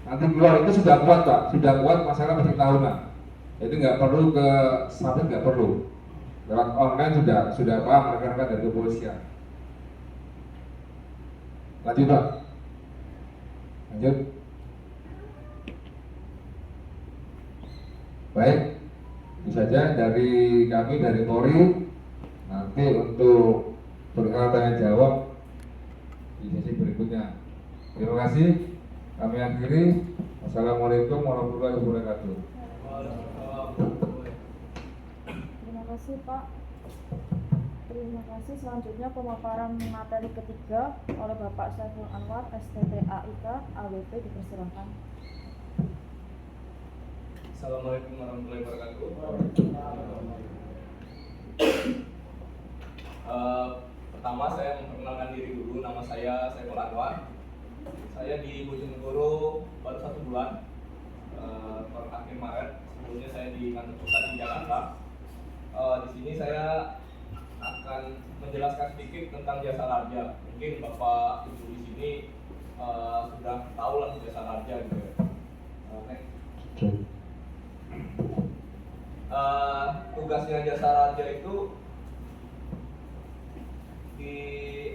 nanti keluar. Itu sudah kuat Pak, sudah kuat masalah pajak tahunan. Jadi nggak perlu ke Samsat, nggak perlu. Lewat online sudah paham rekan-rekan dari kepolisian. Lanjut Pak. Lanjut. Baik, itu saja dari kami, dari Polri. Nanti untuk perihal tanya jawab di sesi berikutnya. Terima kasih. Kami akhiri. Wassalamualaikum warahmatullahi wabarakatuh. Terima kasih Pak. Terima kasih. Selanjutnya pemaparan materi ketiga oleh Bapak Saiful Anwar, STT AIK, AWP, dipersilakan. Assalamualaikum warahmatullahi wabarakatuh. Pertama saya memperkenalkan diri dulu. Nama saya Saiful Anwar. Saya di Bojonegoro baru 1 bulan, per akhir Maret. Sebelumnya saya di kantor pusat di Jakarta. Di sini saya akan menjelaskan sedikit tentang jasa raja. Mungkin Bapak Ibu di sini sudah tahu lah jasa raja gitu ya. Tugasnya jasa raja itu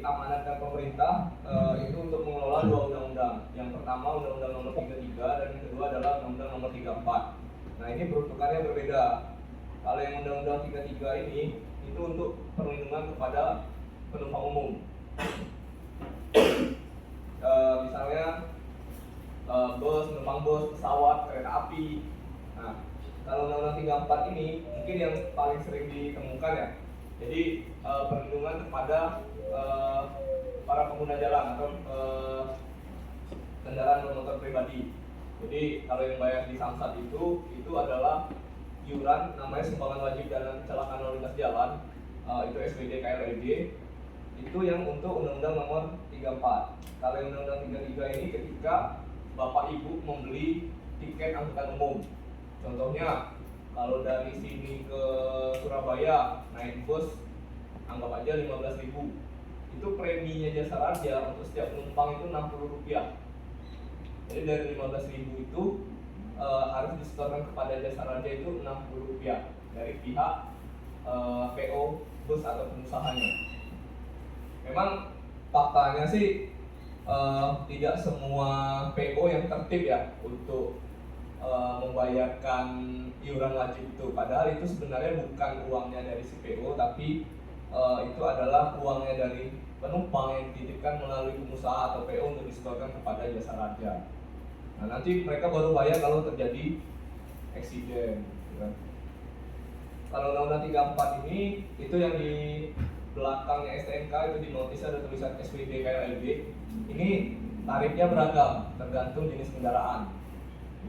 diamanatkan pemerintah itu untuk mengelola dua undang-undang. Yang pertama Undang-Undang Nomor 33 dan yang kedua adalah Undang-Undang Nomor 34. Nah ini peruntukannya berbeda. Kalau yang Undang-Undang 33 ini itu untuk perlindungan kepada penumpang umum. Misalnya bus, penumpang bus, pesawat, kereta api. Nah, kalau Undang-Undang 34 ini mungkin yang paling sering ditemukan ya. Jadi perlindungan kepada para pengguna jalan atau kendaraan bermotor pribadi. Jadi kalau yang bayar di Samsat itu adalah iuran namanya sumbangan wajib dalam kecelakaan lalu lintas jalan, itu SPD KLRD. Itu yang untuk Undang-Undang Nomor 34. Kalau yang Undang-Undang 33 ini ketika Bapak Ibu membeli tiket angkutan umum. Contohnya kalau dari sini ke Surabaya naik bus anggap aja 15.000. Itu preminya jasa raja untuk setiap penumpang itu Rp60. Jadi dari 15.000 itu harus disetorkan kepada jasa raja itu Rp60 dari pihak PO bus atau pengusahanya. Memang faktanya sih tidak semua PO yang tertib ya untuk membayarkan iuran wajib itu. Padahal itu sebenarnya bukan uangnya dari si PO, tapi itu adalah uangnya dari penumpang yang dititipkan melalui pengusaha atau PO untuk disetorkan kepada jasa raja. Nah nanti mereka baru bayar kalau terjadi eksiden. Ya. Kalau Undang-Undang 34 ini itu yang di belakangnya STNK itu di notis ada tulisan SPD KLRD. Ini tarifnya beragam tergantung jenis kendaraan.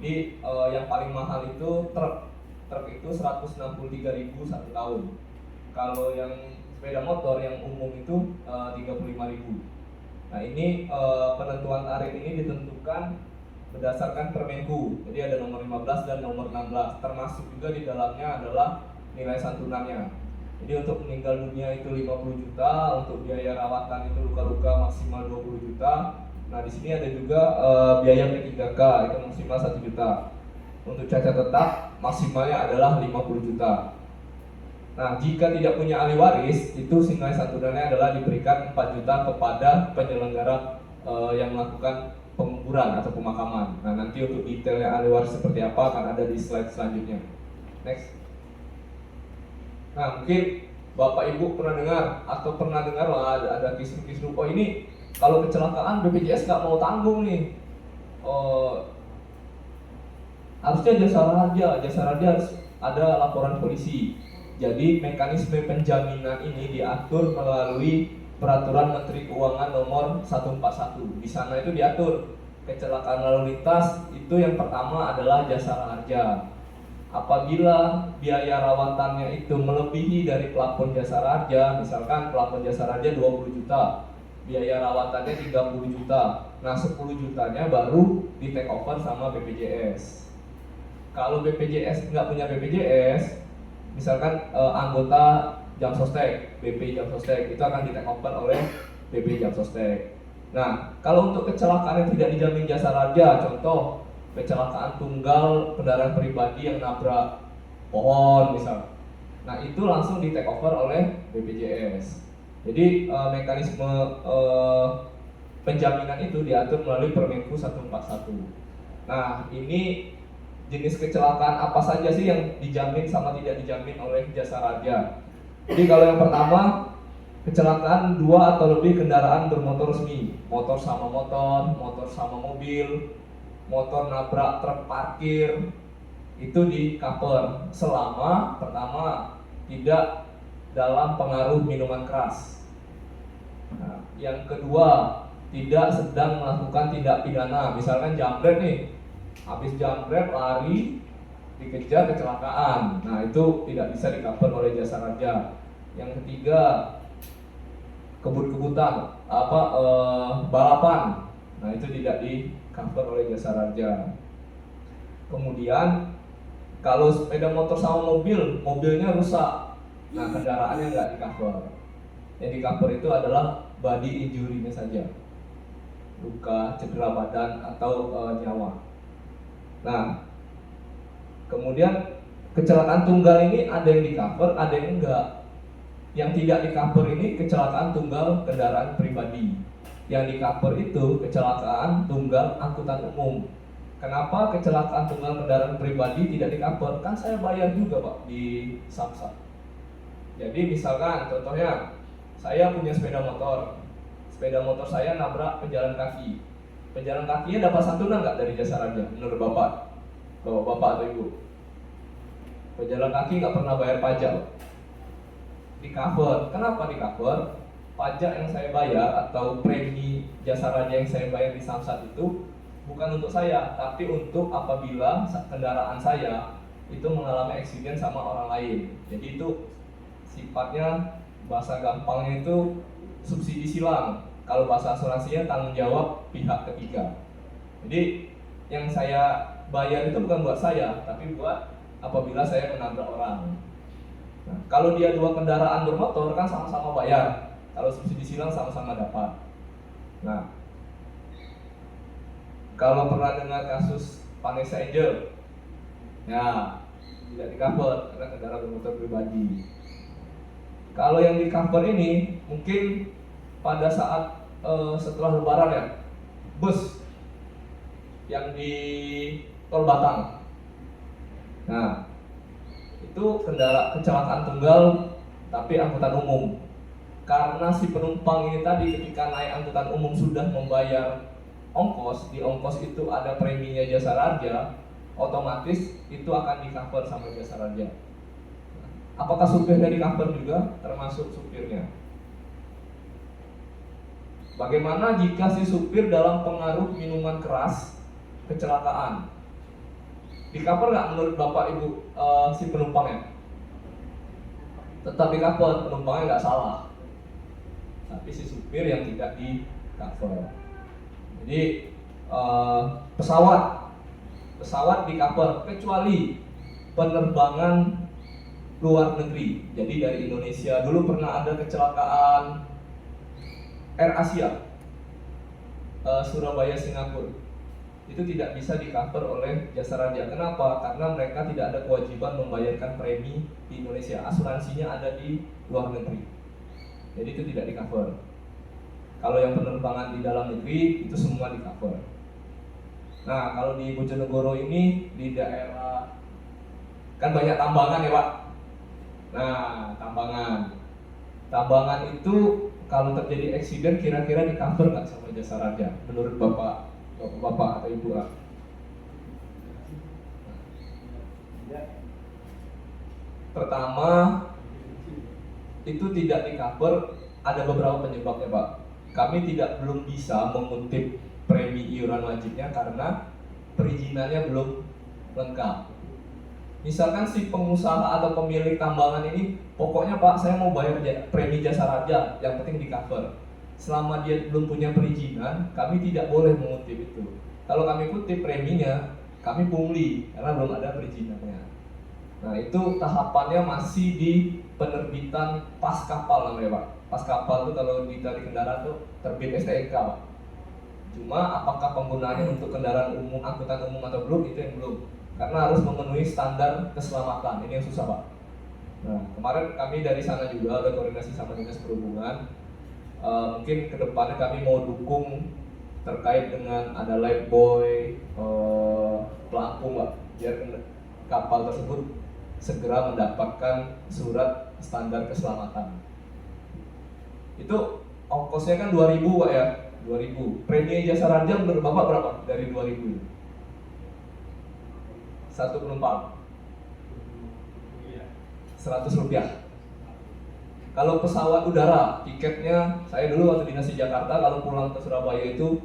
Jadi yang paling mahal itu truk itu 163.000 satu tahun. Kalau yang sepeda motor yang umum itu 35.000. Nah ini penentuan tarif ini ditentukan berdasarkan Permenku. Jadi ada nomor 15 dan nomor 16. Termasuk juga di dalamnya adalah nilai santunannya. Jadi untuk meninggal dunia itu 50 juta, untuk biaya rawatan itu luka-luka maksimal 20 juta. Nah di sini ada juga biaya P3K itu maksimal 1 juta. Untuk cacat tetap maksimalnya adalah 50 juta. Nah jika tidak punya ahli waris itu nilai santunannya adalah diberikan 4 juta kepada penyelenggara yang melakukan penguburan atau pemakaman. Nah nanti untuk detailnya ahli waris seperti apa akan ada di slide selanjutnya. Next. Nah mungkin Bapak Ibu pernah dengar atau pernah dengar lah ada kisru-kisru. Oh ini kalau kecelakaan BPJS nggak mau tanggung nih. Harusnya jasa raja harus ada laporan polisi. Jadi mekanisme penjaminan ini diatur melalui Peraturan Menteri Keuangan Nomor 141. Di sana itu diatur kecelakaan lalu lintas itu yang pertama adalah jasa raja. Apabila biaya rawatannya itu melebihi dari plafon jasa raja, misalkan plafon jasa raja 20 juta, biaya rawatannya 30 juta. Nah 10 jutanya baru di take over sama BPJS. Kalau BPJS nggak punya BPJS, misalkan anggota Jamsostek, BP Jamsostek itu akan di take over oleh BP Jamsostek. Nah kalau untuk kecelakaan yang tidak dijamin jasa raja, contoh kecelakaan tunggal kendaraan pribadi yang nabrak pohon misal, nah itu langsung di take over oleh BPJS. Jadi mekanisme penjaminan itu diatur melalui Permenku 141. Nah ini jenis kecelakaan apa saja sih yang dijamin sama tidak dijamin oleh jasa raja. Jadi kalau yang pertama kecelakaan 2 atau lebih kendaraan bermotor resmi, motor sama motor, motor sama mobil, motor nabrak truk parkir, itu di cover selama pertama tidak dalam pengaruh minuman keras. Nah, yang kedua tidak sedang melakukan tindak pidana, misalkan jambret nih, habis jambret lari dikejar kecelakaan, nah itu tidak bisa di cover oleh jasa raja. Yang ketiga kebut-kebutan balapan, nah itu tidak di cover oleh jasa raja. Kemudian kalau sepeda motor sama mobil, mobilnya rusak, nah kendaraannya nggak di cover. Yang di cover itu adalah body injury-nya saja, luka, cedera badan atau nyawa. Nah kemudian kecelakaan tunggal ini ada yang di cover, ada yang enggak. Yang tidak di cover ini kecelakaan tunggal kendaraan pribadi. Yang di cover itu kecelakaan tunggal angkutan umum. Kenapa kecelakaan tunggal kendaraan pribadi tidak di cover? Kan saya bayar juga Pak di Samsat. Jadi misalkan contohnya saya punya sepeda motor saya nabrak pejalan kaki. Pejalan kakinya dapat santunan nggak dari jasa raja menurut Bapak atau Ibu? Pejalan kaki nggak pernah bayar pajak, Pak. Di cover. Kenapa di cover? Pajak yang saya bayar atau premi jasa raja yang saya bayar di Samsat itu bukan untuk saya, tapi untuk apabila kendaraan saya itu mengalami eksiden sama orang lain. Jadi itu sifatnya, bahasa gampangnya itu subsidi silang. Kalau bahasa asuransinya tanggung jawab pihak ketiga. Jadi yang saya bayar itu bukan buat saya, tapi buat apabila saya menabrak orang. Nah, kalau dia dua kendaraan bermotor kan sama-sama bayar. Kalau subsidi silang sama-sama dapat. Nah, kalau pernah dengar kasus Vanessa Angel, ya tidak di cover karena kendaraan bermotor pribadi. Kalau yang di cover ini mungkin pada saat setelah Lebaran ya, bus yang di Tol Batang. Nah, itu kecelakaan tunggal tapi angkutan umum. Karena si penumpang ini tadi ketika naik angkutan umum sudah membayar ongkos, di ongkos itu ada preminya jasa raja, otomatis itu akan di cover sama jasa raja. Apakah supirnya di cover juga? Termasuk supirnya. Bagaimana jika si supir dalam pengaruh minuman keras kecelakaan? Di cover nggak menurut Bapak Ibu si penumpangnya? Tetap di cover, penumpangnya nggak salah. Tapi si supir yang tidak di cover. Jadi pesawat di cover kecuali penerbangan luar negeri. Jadi dari Indonesia dulu pernah ada kecelakaan Air Asia Surabaya Singapura. Itu tidak bisa di cover oleh jasa raja. Kenapa? Karena mereka tidak ada kewajiban membayarkan premi di Indonesia. Asuransinya ada di luar negeri. Jadi itu tidak di cover. Kalau yang penerbangan di dalam negeri itu semua di cover. Nah, kalau di Bojonegoro ini di daerah kan banyak tambangan ya Pak. Nah, tambangan itu kalau terjadi eksiden kira-kira di cover nggak sama jasa raja menurut Bapak atau Ibu? Pertama, itu tidak di cover, ada beberapa penyebabnya Pak. Kami belum bisa mengutip premi iuran wajibnya karena perizinannya belum lengkap. Misalkan si pengusaha atau pemilik tambangan ini, pokoknya Pak saya mau bayar premi jasa raja, yang penting di cover. Selama dia belum punya perizinan, kami tidak boleh mengutip itu. Kalau kami kutip preminya, kami pungli karena belum ada perizinannya. Nah itu tahapannya masih di penerbitan pas kapal namanya Pak. Pas kapal itu kalau ditarik kendaraan tuh terbit STNK Pak. Cuma apakah penggunaannya untuk kendaraan umum, angkutan umum atau belum, itu yang belum. Karena harus memenuhi standar keselamatan, ini yang susah Pak. Nah kemarin kami dari sana juga ada koordinasi sama Dinas Perhubungan. Mungkin kedepannya kami mau dukung terkait dengan ada lifebuoy, pelampung Pak, biar kapal tersebut segera mendapatkan surat standar keselamatan. Itu ongkosnya kan 2.000 Pak ya, 2.000. Premi jasa raja menurut Bapak berapa dari 2.000? Satu penumpang 100 rupiah. Kalau pesawat udara, tiketnya saya dulu waktu dinas di Jakarta, kalau pulang ke Surabaya itu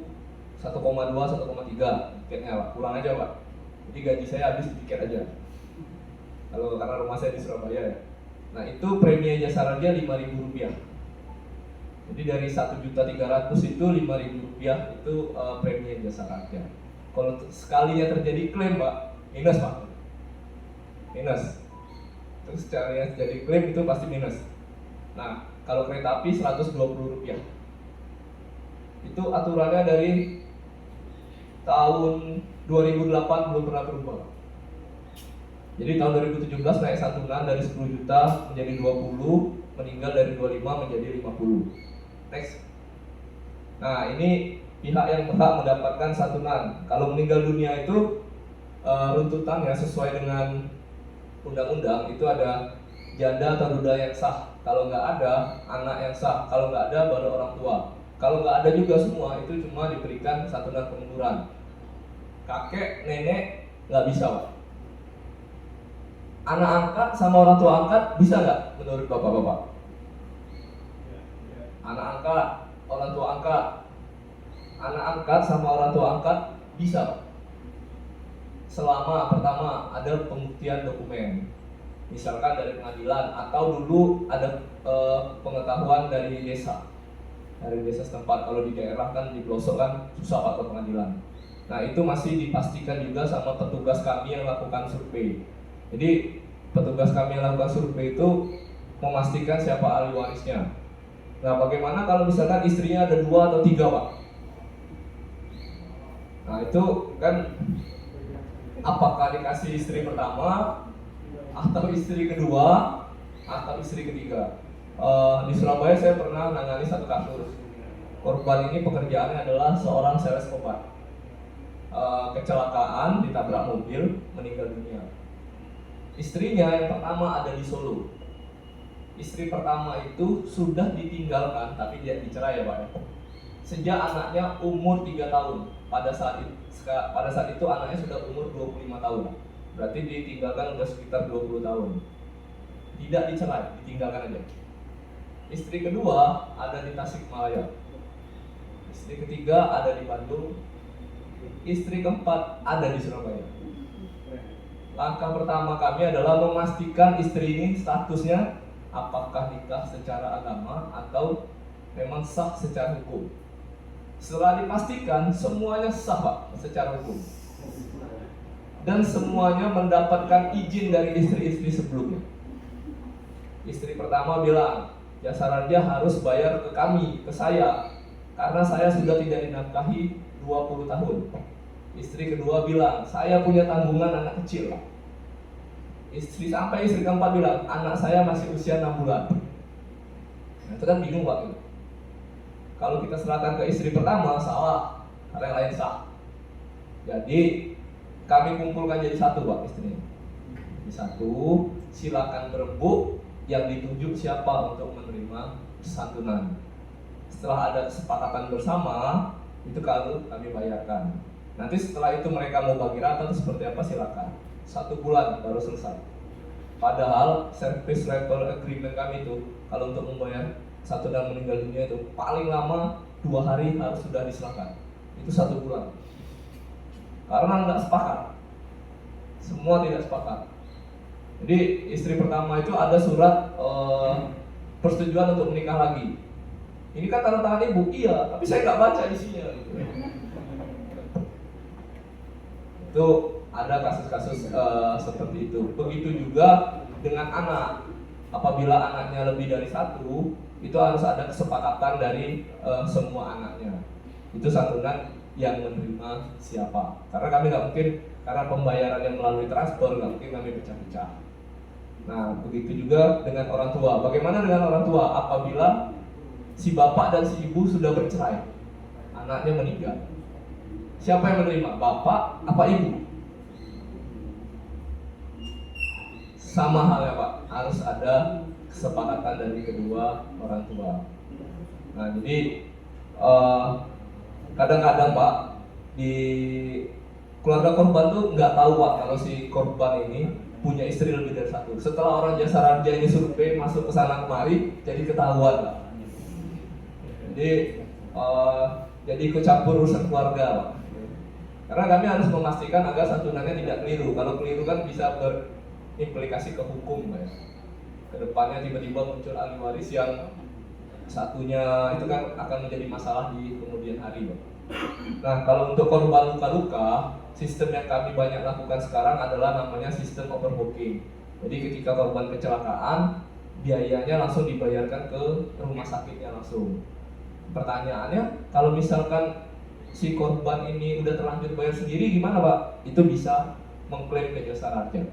1,2, 1,3 tiketnya Pak, pulang aja Pak. Jadi gaji saya habis di tiket aja. Kalau karena rumah saya di Surabaya ya. Nah itu premi jasa raja 5.000 rupiah. Jadi dari 1.300.000 itu 5.000 rupiah itu premi jasa raja. Kalau sekalinya terjadi klaim Pak, minus Pak, minus. Terus sekalinya terjadi klaim itu pasti minus. Nah kalau kereta api 120 rupiah. Itu aturannya dari tahun 2008 belum pernah berubah. Jadi tahun 2017 naik santunan dari 10 juta menjadi 20, meninggal dari 25 menjadi 50. Next. Nah, ini pihak yang berhak mendapatkan santunan. Kalau meninggal dunia itu runtutan ya sesuai dengan undang-undang itu ada janda atau duda yang sah. Kalau nggak ada, anak yang sah. Kalau nggak ada, baru orang tua. Kalau nggak ada juga semua, itu cuma diberikan santunan penguburan. Kakek, nenek nggak bisa, Pak. Anak angkat sama orang tua angkat bisa nggak menurut bapak-bapak? Anak angkat, orang tua angkat, anak angkat sama orang tua angkat bisa, Pak. Selama pertama ada pembuktian dokumen, misalkan dari pengadilan atau dulu ada pengetahuan dari desa setempat. Kalau di daerah kan di pelosok kan susah Pak ke pengadilan. Nah, itu masih dipastikan juga sama petugas kami yang lakukan survei. Jadi petugas kami yang lakukan survei itu memastikan siapa ahli warisnya. Nah, bagaimana kalau misalkan istrinya ada 2 atau 3, Pak? Nah, itu kan apakah dikasih istri pertama atau istri kedua atau istri ketiga? Di Surabaya saya pernah menangani satu kasus. Korban ini pekerjaannya adalah seorang sales obat. Kecelakaan, ditabrak mobil, meninggal dunia. Istrinya yang pertama ada di Solo. Istri pertama itu sudah ditinggalkan, tapi dia dicerai ya Pak ya. Sejak anaknya umur 3 tahun. Pada saat itu anaknya sudah umur 25 tahun. Berarti ditinggalkan udah sekitar 20 tahun. Tidak dicerai, ditinggalkan aja. Istri kedua ada di Tasikmalaya. Istri ketiga ada di Bandung. Istri keempat ada di Surabaya. Langkah pertama kami adalah memastikan istri ini statusnya apakah nikah secara agama atau memang sah secara hukum. Setelah dipastikan semuanya sah Pak secara hukum, dan semuanya mendapatkan izin dari istri-istri sebelumnya. Istri pertama bilang, jasa raja harus bayar ke kami, ke saya, karena saya sudah tidak dinafkahi 20 tahun. Istri kedua bilang, saya punya tanggungan anak kecil. Istri keempat bilang, anak saya masih usia 6 bulan. Nah, itu kan bingung Pak. Kalau kita serahkan ke istri pertama, salah, karena yang lain sah. Jadi kami kumpulkan jadi satu Pak istrinya. Jadi satu, silakan berembuk, yang ditunjuk siapa untuk menerima santunan. Setelah ada kesepakatan bersama, itu kalau kami bayarkan. Nanti setelah itu mereka mau bagi rata atau seperti apa silakan. 1 bulan baru selesai. Padahal service level agreement kami itu kalau untuk membayar santunan meninggal dunia itu paling lama 2 hari harus sudah diserahkan. Itu 1 bulan. Karena nggak sepakat, semua tidak sepakat. Jadi istri pertama itu ada surat persetujuan untuk menikah lagi. Ini kan tanda tangan ibu, iya, tapi saya nggak baca isinya. Gitu. Itu ada kasus-kasus seperti itu. Begitu juga dengan anak. Apabila anaknya lebih dari 1, itu harus ada kesepakatan dari semua anaknya. Itu santunan yang menerima siapa. Karena kami nggak mungkin, karena pembayaran yang melalui transfer nggak mungkin kami pecah-pecah. Nah, begitu juga dengan orang tua. Bagaimana dengan orang tua? Apabila si bapak dan si ibu sudah bercerai, anaknya meninggal, siapa yang menerima? Bapak apa ibu? Sama halnya Pak, harus ada kesepakatan dari kedua orang tua. Nah, jadi kadang-kadang Pak, di keluarga korban tuh nggak tahu Pak kalau si korban ini punya istri lebih dari 1. Setelah orang jasa raja ini survei masuk ke sana kemari, jadi ketahuan Pak. Jadi ikut campur urusan keluarga Pak. Karena kami harus memastikan agar santunannya tidak keliru. Kalau keliru kan bisa berimplikasi ke hukum Pak. Kedepannya tiba-tiba muncul ahli waris yang satunya itu kan akan menjadi masalah di kemudian hari Pak. Nah, kalau untuk korban luka-luka, sistem yang kami banyak lakukan sekarang adalah namanya sistem overbooking. Jadi ketika korban kecelakaan, biayanya langsung dibayarkan ke rumah sakitnya langsung. Pertanyaannya, kalau misalkan si korban ini udah terlanjur bayar sendiri gimana Pak? Itu bisa mengklaim ke jasa raja.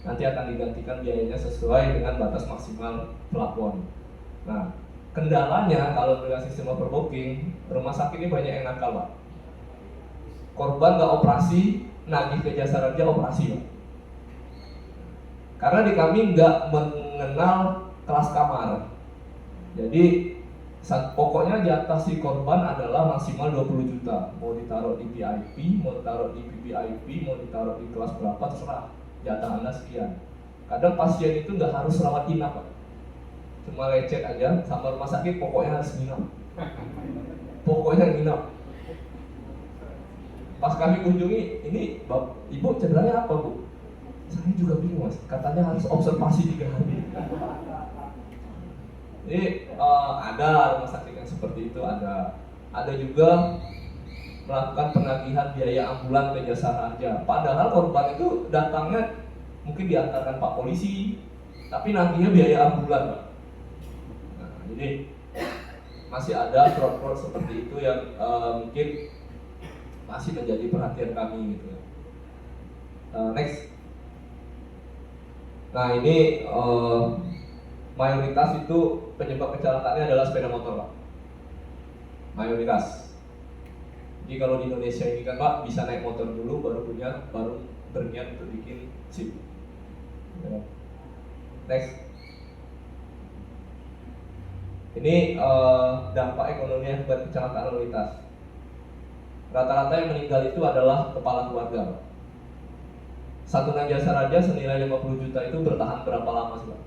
nanti akan digantikan biayanya sesuai dengan batas maksimal plafon. Nah, kendalanya kalau dengan sistem overbooking, rumah sakit ini banyak yang nakal, Pak. Korban nggak operasi, nagih ke jasa raja operasi, Pak. Karena di kami nggak mengenal kelas kamar. Jadi pokoknya jatah si korban adalah maksimal 20 juta. Mau ditaruh di VIP, mau ditaruh di VVIP, mau ditaruh di kelas berapa terserah. Jatah Anda sekian. Kadang pasien itu nggak harus rawat inap, Pak. Cuma lecet aja sama rumah sakit pokoknya harus nginap. Pokoknya nginap. Pas kami kunjungi, ini ibu cederanya apa, Bu? Saya juga bingung, Mas. Katanya harus observasi 3 hari. Jadi ada rumah sakit yang seperti itu, ada juga melakukan penagihan biaya ambulan ke jasa raja. Padahal korban itu datangnya mungkin diantarkan Pak Polisi, tapi nantinya biaya ambulan, Pak. Nah, jadi masih ada fraud-fraud seperti itu yang mungkin masih menjadi perhatian kami gitu. Next. Nah ini mayoritas itu penyebab kecelakaannya adalah sepeda motor, Pak. Mayoritas. Jadi kalau di Indonesia ini kan, Pak, bisa naik motor dulu baru berniat untuk bikin SIM. Ya. Next. Ini dampak ekonomi akibat kecelakaan lalu lintas. Rata-rata yang meninggal itu adalah kepala keluarga, Pak. Santunan jasa raja senilai 50 juta itu bertahan berapa lama sih, Pak?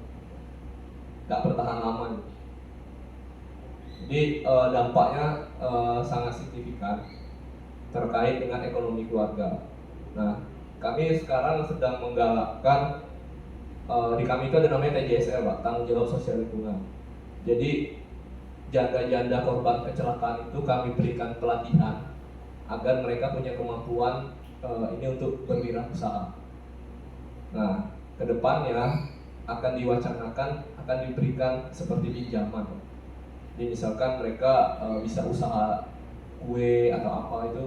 Nggak bertahan lama gitu. Jadi dampaknya sangat signifikan terkait dengan ekonomi keluarga. Nah, kami sekarang sedang menggalakkan di kami itu ada namanya TJSL, Pak, tanggung jawab sosial lingkungan. Jadi janda-janda korban kecelakaan itu kami berikan pelatihan agar mereka punya kemampuan ini untuk berwirausaha. Nah, kedepannya akan diwacanakan, akan diberikan seperti pinjaman. Jadi misalkan mereka bisa usaha kue atau apa itu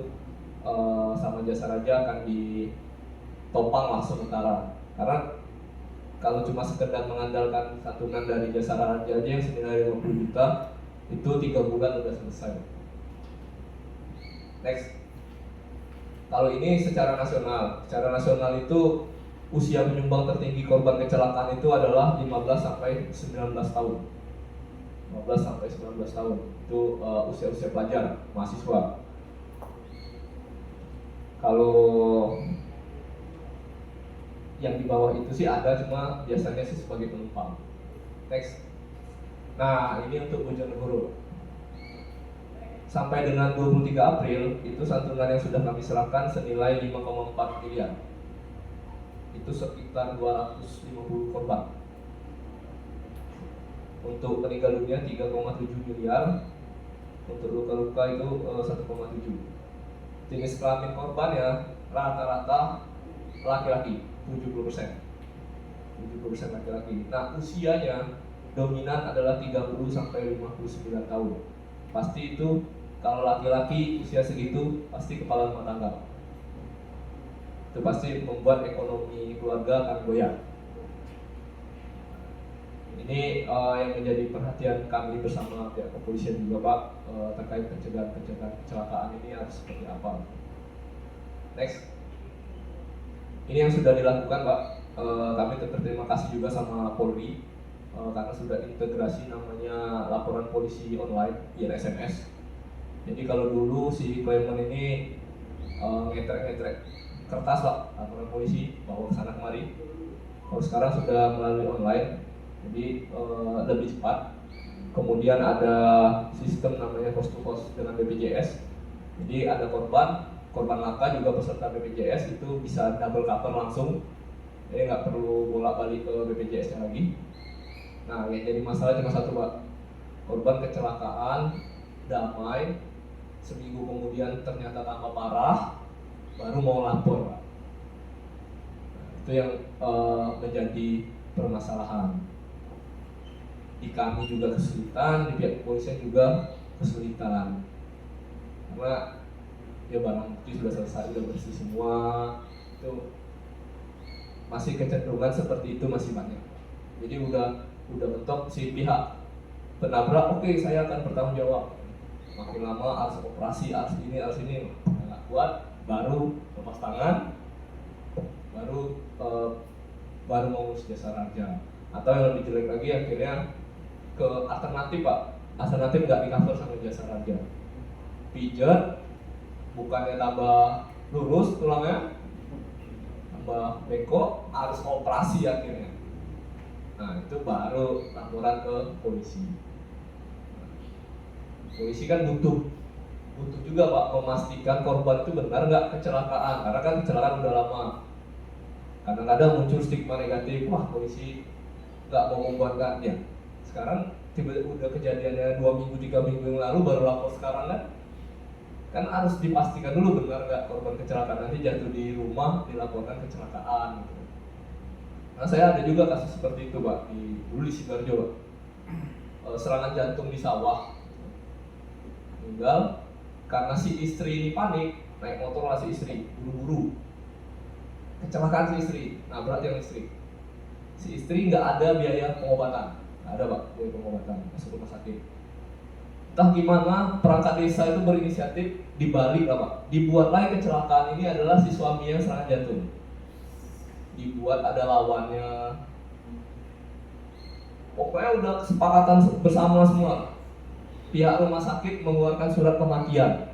sama jasa raja akan ditopang lah sementara. Karena kalau cuma sekedar mengandalkan santunan dari jasa raja aja yang senilai 50 juta itu 3 bulan udah selesai. Next. Kalau ini secara nasional itu usia penyumbang tertinggi korban kecelakaan itu adalah 15 sampai 19 tahun. 15 sampai 19 tahun itu usia-usia pelajar, mahasiswa. Kalau yang di bawah itu sih ada, cuma biasanya sih sebagai penumpang. Next. Nah, ini untuk Bojonegoro. Sampai dengan 23 April itu santunan yang sudah kami serahkan senilai 5,4 miliar. Itu sekitar 250 korban. Untuk meninggal dunia 3,7 miliar. Untuk luka-luka itu 1,7. Jenis kelamin korban ya rata-rata laki-laki, 70%. 70% laki-laki. Nah, usianya dominan adalah 30 sampai 59 tahun. Pasti itu kalau laki-laki usia segitu pasti kepala rumah tangga. Itu pasti membuat ekonomi keluarga akan goyah. Ini yang menjadi perhatian kami bersama pihak kepolisian juga, Pak, terkait pencegahan kecelakaan ini harus seperti apa. Next. Ini yang sudah dilakukan, Pak. Kami berterima kasih juga sama Polri karena sudah integrasi namanya laporan polisi online (SMS). Jadi kalau dulu si claimant ini ngetrek kertas, Pak, laporan polisi bawa ke sana kemari. Kalau sekarang sudah melalui online, jadi lebih cepat. Kemudian ada sistem namanya cost to cost dengan BPJS. Jadi ada korban laka juga peserta BPJS itu bisa double cover langsung. Jadi nggak perlu bolak-balik ke BPJS-nya lagi. Nah, yang jadi masalah cuma satu, Pak. Korban kecelakaan damai, seminggu kemudian ternyata tambah parah, baru mau lapor, Pak. Nah, itu yang menjadi permasalahan. Di kami juga kesulitan, di pihak kepolisian juga kesulitan. Karena ya barang bukti sudah selesai, sudah bersih semua, itu masih kecenderungan seperti itu masih banyak. Jadi udah mentok si pihak penabrak, oke saya akan bertanggung jawab. Makin lama harus operasi, harus ini nggak kuat, baru lepas tangan, baru mengurus jasa raja. Atau yang lebih jelek lagi akhirnya ke alternatif Pak, alternatif nggak di cover sama jasa raja, pijat, bukannya tambah lurus tulangnya, tambah bengkok, harus operasi akhirnya. Nah itu baru laporan ke polisi. Polisi kan butuh juga Pak memastikan korban itu benar nggak kecelakaan, karena kan kecelakaan udah lama. Kadang-kadang muncul stigma negatif, wah polisi nggak mau membuatkannya. Sekarang tiba-tiba udah kejadiannya 2 minggu 3 minggu yang lalu baru lapor sekarang kan harus dipastikan dulu benar nggak korban kecelakaan, nanti jatuh di rumah dilaporkan kecelakaan gitu. Nah saya ada juga kasus seperti itu Pak dulu di Sidoarjo Pak. Serangan jantung di sawah, meninggal karena si istri ini panik, naik motor lah si istri, buru-buru kecelakaan si istri, nabrak yang istri. Si istri nggak ada biaya pengobatan, nggak ada Pak biaya pengobatan, masuk rumah sakit. Entah gimana perangkat desa itu berinisiatif dibalik lah Pak, dibuat lagi kecelakaan ini adalah si suami yang serangan jantung, dibuat ada lawannya. Pokoknya udah kesepakatan bersama semua. Pihak rumah sakit mengeluarkan surat kematian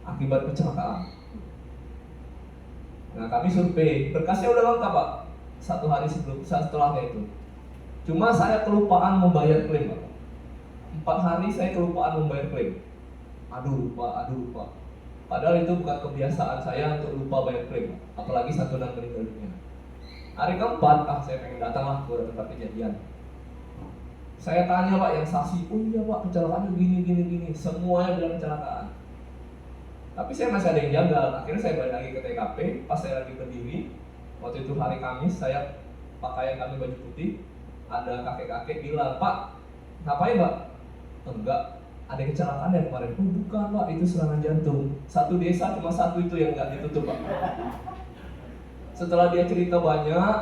akibat kecelakaan. Nah kami survei, berkasnya udah lengkap Pak, 1 hari setelahnya itu. Cuma saya kelupaan membayar klaim Pak. 4 hari saya kelupaan membayar klaim. Aduh lupa. Padahal itu bukan kebiasaan saya untuk lupa bayar klaim, apalagi santunan meninggal dunia. Hari keempat, saya pengen datang lah ke tempat kejadian. Saya tanya Pak yang saksi, oh iya Pak kecelakaannya gini, semuanya bilang kecelakaan. Tapi saya masih ada yang janggal. Akhirnya saya balik lagi ke TKP, pas saya lagi berdiri, waktu itu hari Kamis, saya pakaian kami baju putih, ada kakek-kakek bilang, Pak, ngapain Pak? Enggak, ada kecelakaan yang kemarin. Oh bukan Pak, itu serangan jantung. Satu desa cuma satu itu yang nggak ditutup Pak. Setelah dia cerita banyak,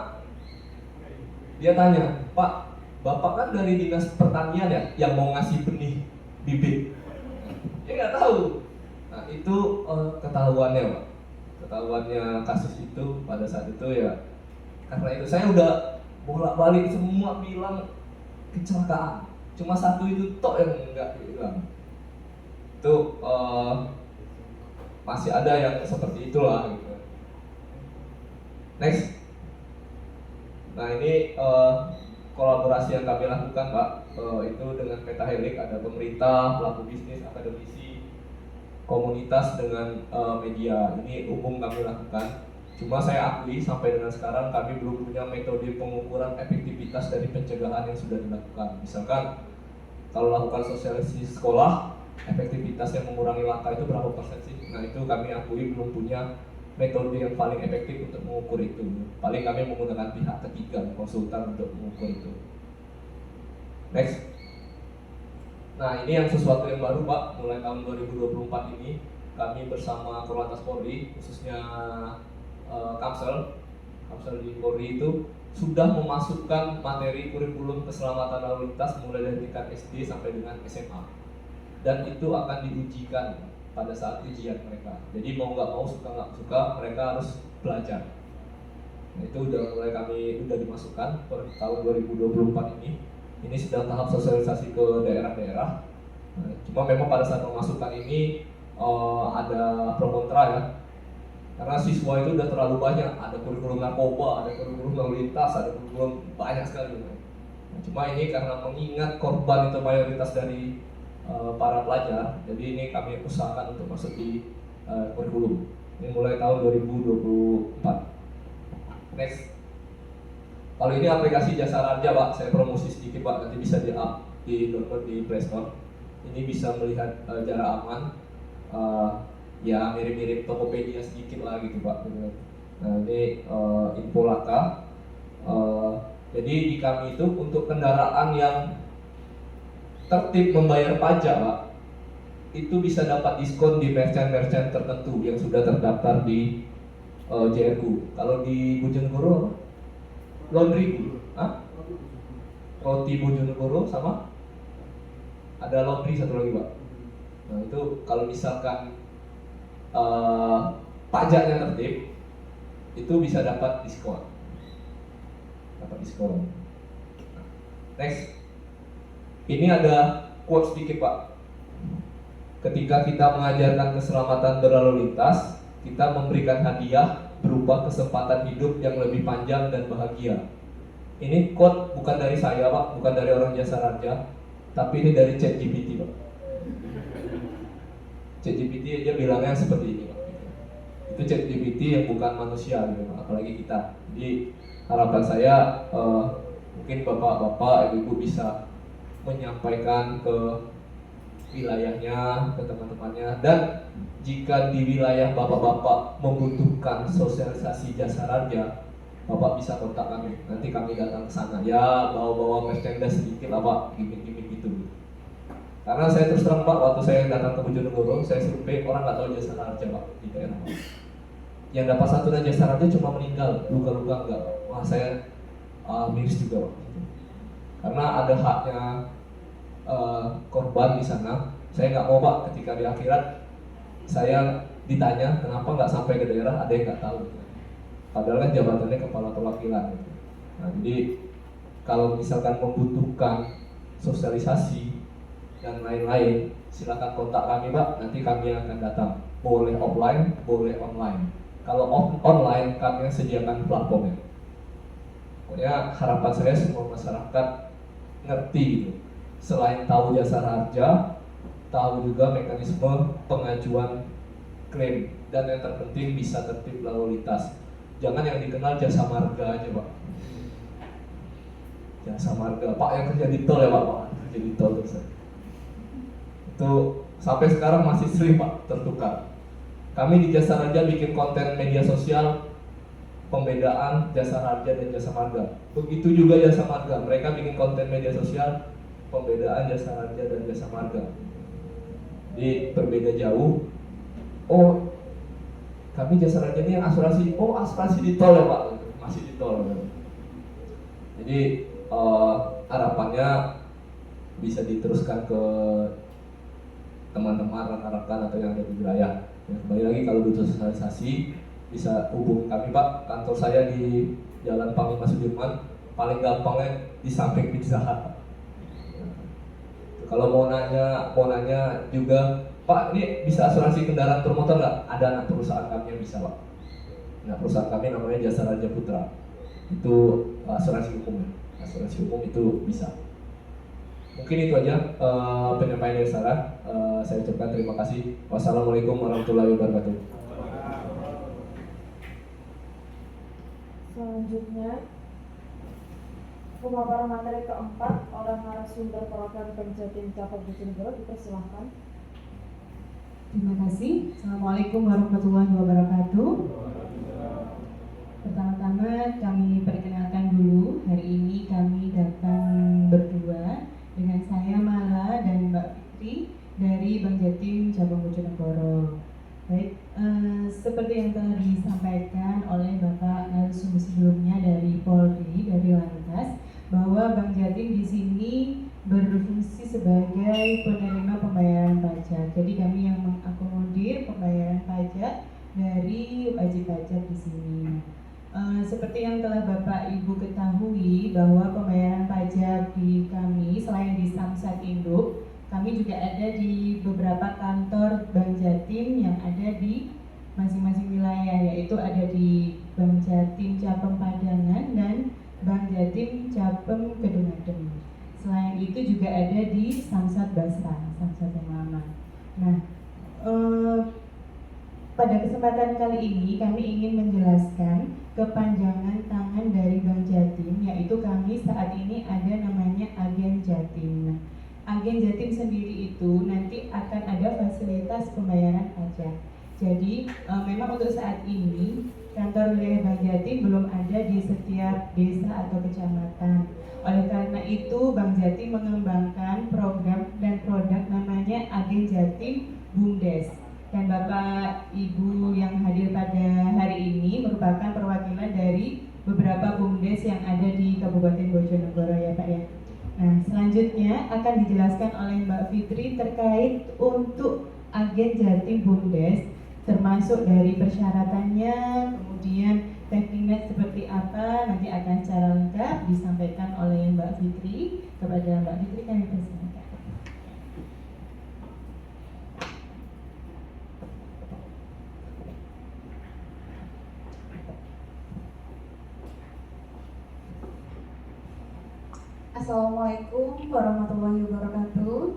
dia tanya, Pak, Bapak kan dari dinas pertanian ya, yang mau ngasih benih bibit. Dia nggak tahu. Nah itu ketahuannya Pak, ketahuannya kasus itu pada saat itu ya. Karena itu saya udah bolak-balik semua bilang kecelakaan, cuma satu itu tok yang enggak bilang. Itu masih ada yang seperti itulah gitu. Next. Nah ini kolaborasi yang kami lakukan Pak, itu dengan Petahelix, ada pemerintah, pelaku bisnis, akademisi, komunitas dengan media. Ini umum kami lakukan. Cuma saya akui sampai dengan sekarang kami belum punya metode pengukuran efektivitas dari pencegahan yang sudah dilakukan. Misalkan kalau lakukan sosialisasi sekolah, efektivitasnya mengurangi laka itu berapa persen sih? Nah itu kami akui belum punya metode yang paling efektif untuk mengukur itu. Paling kami menggunakan pihak ketiga, konsultan untuk mengukur itu. Next. Nah ini yang sesuatu yang baru Pak, mulai tahun 2024 ini kami bersama Korlantas Polri, khususnya Kamsel di Polri itu sudah memasukkan materi kurikulum keselamatan lalu lintas mulai dari tingkat SD sampai dengan SMA, dan itu akan diujikan pada saat ujian mereka. Jadi mau nggak mau, suka nggak suka, mereka harus belajar. Nah, itu udah dimasukkan per tahun 2024 ini. Ini sedang tahap sosialisasi ke daerah-daerah. Nah, cuma memang pada saat memasukkan ini ada pro kontra ya. Karena siswa itu udah terlalu banyak, ada kurikulum narkoba, ada kurikulum lalu lintas, ada kurikulum banyak sekali. Nah, cuma ini karena mengingat korban itu mayoritas dari para pelajar, jadi ini kami usahakan untuk masuk di kurikulum. Ini mulai tahun 2024. Next. Kalau ini aplikasi Jasa Raja Pak, saya promosi sedikit Pak, nanti bisa di download di Play Store. Ini bisa melihat jarak aman. Ya mirip-mirip Tokopedia sedikit lah gitu Pak. Nah ini info laka. Jadi di kami itu untuk kendaraan yang tertib membayar pajak Pak, itu bisa dapat diskon di merchant-merchant tertentu yang sudah terdaftar di JRU. Kalau di Bojonegoro laundry, roti Bojonegoro sama ada laundry satu lagi Pak. Nah itu kalau misalkan pajaknya tertib, itu bisa dapat diskon. Next, ini ada quote sedikit Pak. Ketika kita mengajarkan keselamatan berlalu lintas, kita memberikan hadiah berupa kesempatan hidup yang lebih panjang dan bahagia. Ini quote bukan dari saya Pak, bukan dari orang Jasa Raja, tapi ini dari ChatGPT Pak. ChatGPT aja bilangnya seperti ini Pak. Itu ChatGPT yang bukan manusia gitu, apalagi kita. Jadi harapan saya mungkin bapak-bapak, ibu-ibu bisa menyampaikan ke wilayahnya, ke teman-temannya, dan jika di wilayah bapak-bapak membutuhkan sosialisasi jasa raja, bapak bisa kontak kami. Nanti kami datang ke sana. Ya bawa-bawa merchandise sedikit lah Pak, gimmick-gimmick gitu. Karena saya terus terang Pak, waktu saya datang ke Bojonegoro, saya survei orang nggak tahu jasa raja Pak di daerah Pak. Yang dapat satu dan jasa raja cuma meninggal, luka-luka enggak. Wah saya miris juga Pak. Karena ada haknya korban di sana. Saya nggak mau Pak ketika di akhirat saya ditanya kenapa nggak sampai ke daerah, ada yang nggak tahu. Padahal kan jabatannya kepala perwakilan. Nah, jadi kalau misalkan membutuhkan sosialisasi dan lain-lain, silakan kontak kami Pak, nanti kami akan datang. Boleh offline, boleh online. Kalau online, kami sediakan platformnya. Pokoknya harapan saya semua masyarakat ngerti gitu. Selain tahu jasa raja, tahu juga mekanisme pengajuan klaim, dan yang terpenting bisa tertib lalu lintas. Jangan yang dikenal jasa marga aja Pak. Jasa marga, Pak yang kerja di tol ya Pak, kerja di tol terus. Itu sampai sekarang masih sering Pak tertukar. Kami di Jasa Raja bikin konten media sosial pembedaan jasa raja dan jasa marga. Begitu juga jasa marga, mereka bikin konten media sosial pembedaan jasa raja dan jasa marga. Jadi berbeda jauh. Oh, kami jasa raja ini yang asuransi. Oh, asuransi di tol ya Pak, masih di tol. Jadi harapannya bisa diteruskan ke teman-teman rekan-rekan atau yang ada di wilayah. Ya, kembali lagi kalau butuh sosialisasi bisa hubungi kami Pak. Kantor saya di Jalan Panglima Sudirman, paling gampangnya di samping Pizza Hut. Kalau mau nanya juga, Pak ini bisa asuransi kendaraan bermotor nggak? Ada anak perusahaan kami yang bisa Pak. Nah perusahaan kami namanya Jasa Raja Putra. Itu asuransi hukum. Asuransi hukum itu bisa. Mungkin itu aja penyampaian dari saya. Saya ucapkan terima kasih. Wassalamualaikum warahmatullahi wabarakatuh. Selanjutnya, pemaparan materi keempat oleh narasumber program Banjatim Cabang Bojonegoro, dipersilahkan. Terima kasih. Assalamualaikum warahmatullahi wabarakatuh. Pertama-tama kami perkenalkan dulu. Hari ini kami datang berdua dengan saya Mala dan Mbak Fitri dari Banjatim Cabang Bojonegoro. Baik, seperti yang telah disampaikan oleh Bapak narasumber sebelumnya dari Polri, dari Lantas, bahwa Banjatim di sini berfungsi sebagai penerima pembayaran pajak. Jadi kami yang mengakomodir pembayaran pajak dari wajib pajak di sini. Seperti yang telah Bapak Ibu ketahui bahwa pembayaran pajak di kami selain di Samsat Induk, kami juga ada di beberapa kantor Banjatim yang ada di masing-masing wilayah, yaitu ada di Banjatim Cabang Padangan dan Banjatim Cabang Kedung-Adem. Selain itu juga ada di Samsat Basrah, Samsat yang lama. Nah, pada kesempatan kali ini kami ingin menjelaskan kepanjangan tangan dari Banjatim, yaitu kami saat ini ada namanya Agen Jatim. Agen Jatim sendiri itu nanti akan ada fasilitas pembayaran pajak. Jadi memang untuk saat ini kantor wilayah Banjatim belum ada di setiap desa atau kecamatan. Oleh karena itu Bank Jatim mengembangkan program dan produk namanya Agen Jatim BUMDes. Dan Bapak Ibu yang hadir pada hari ini merupakan perwakilan dari beberapa BUMDes yang ada di Kabupaten Bojonegoro ya Pak ya. Nah, selanjutnya akan dijelaskan oleh Mbak Fitri terkait untuk agen Jatim BUMDes, termasuk dari persyaratannya, kemudian tekniknya seperti apa, nanti akan secara lengkap disampaikan oleh Mbak Fitri. Kepada Mbak Fitri kami persilakan. Assalamualaikum warahmatullahi wabarakatuh.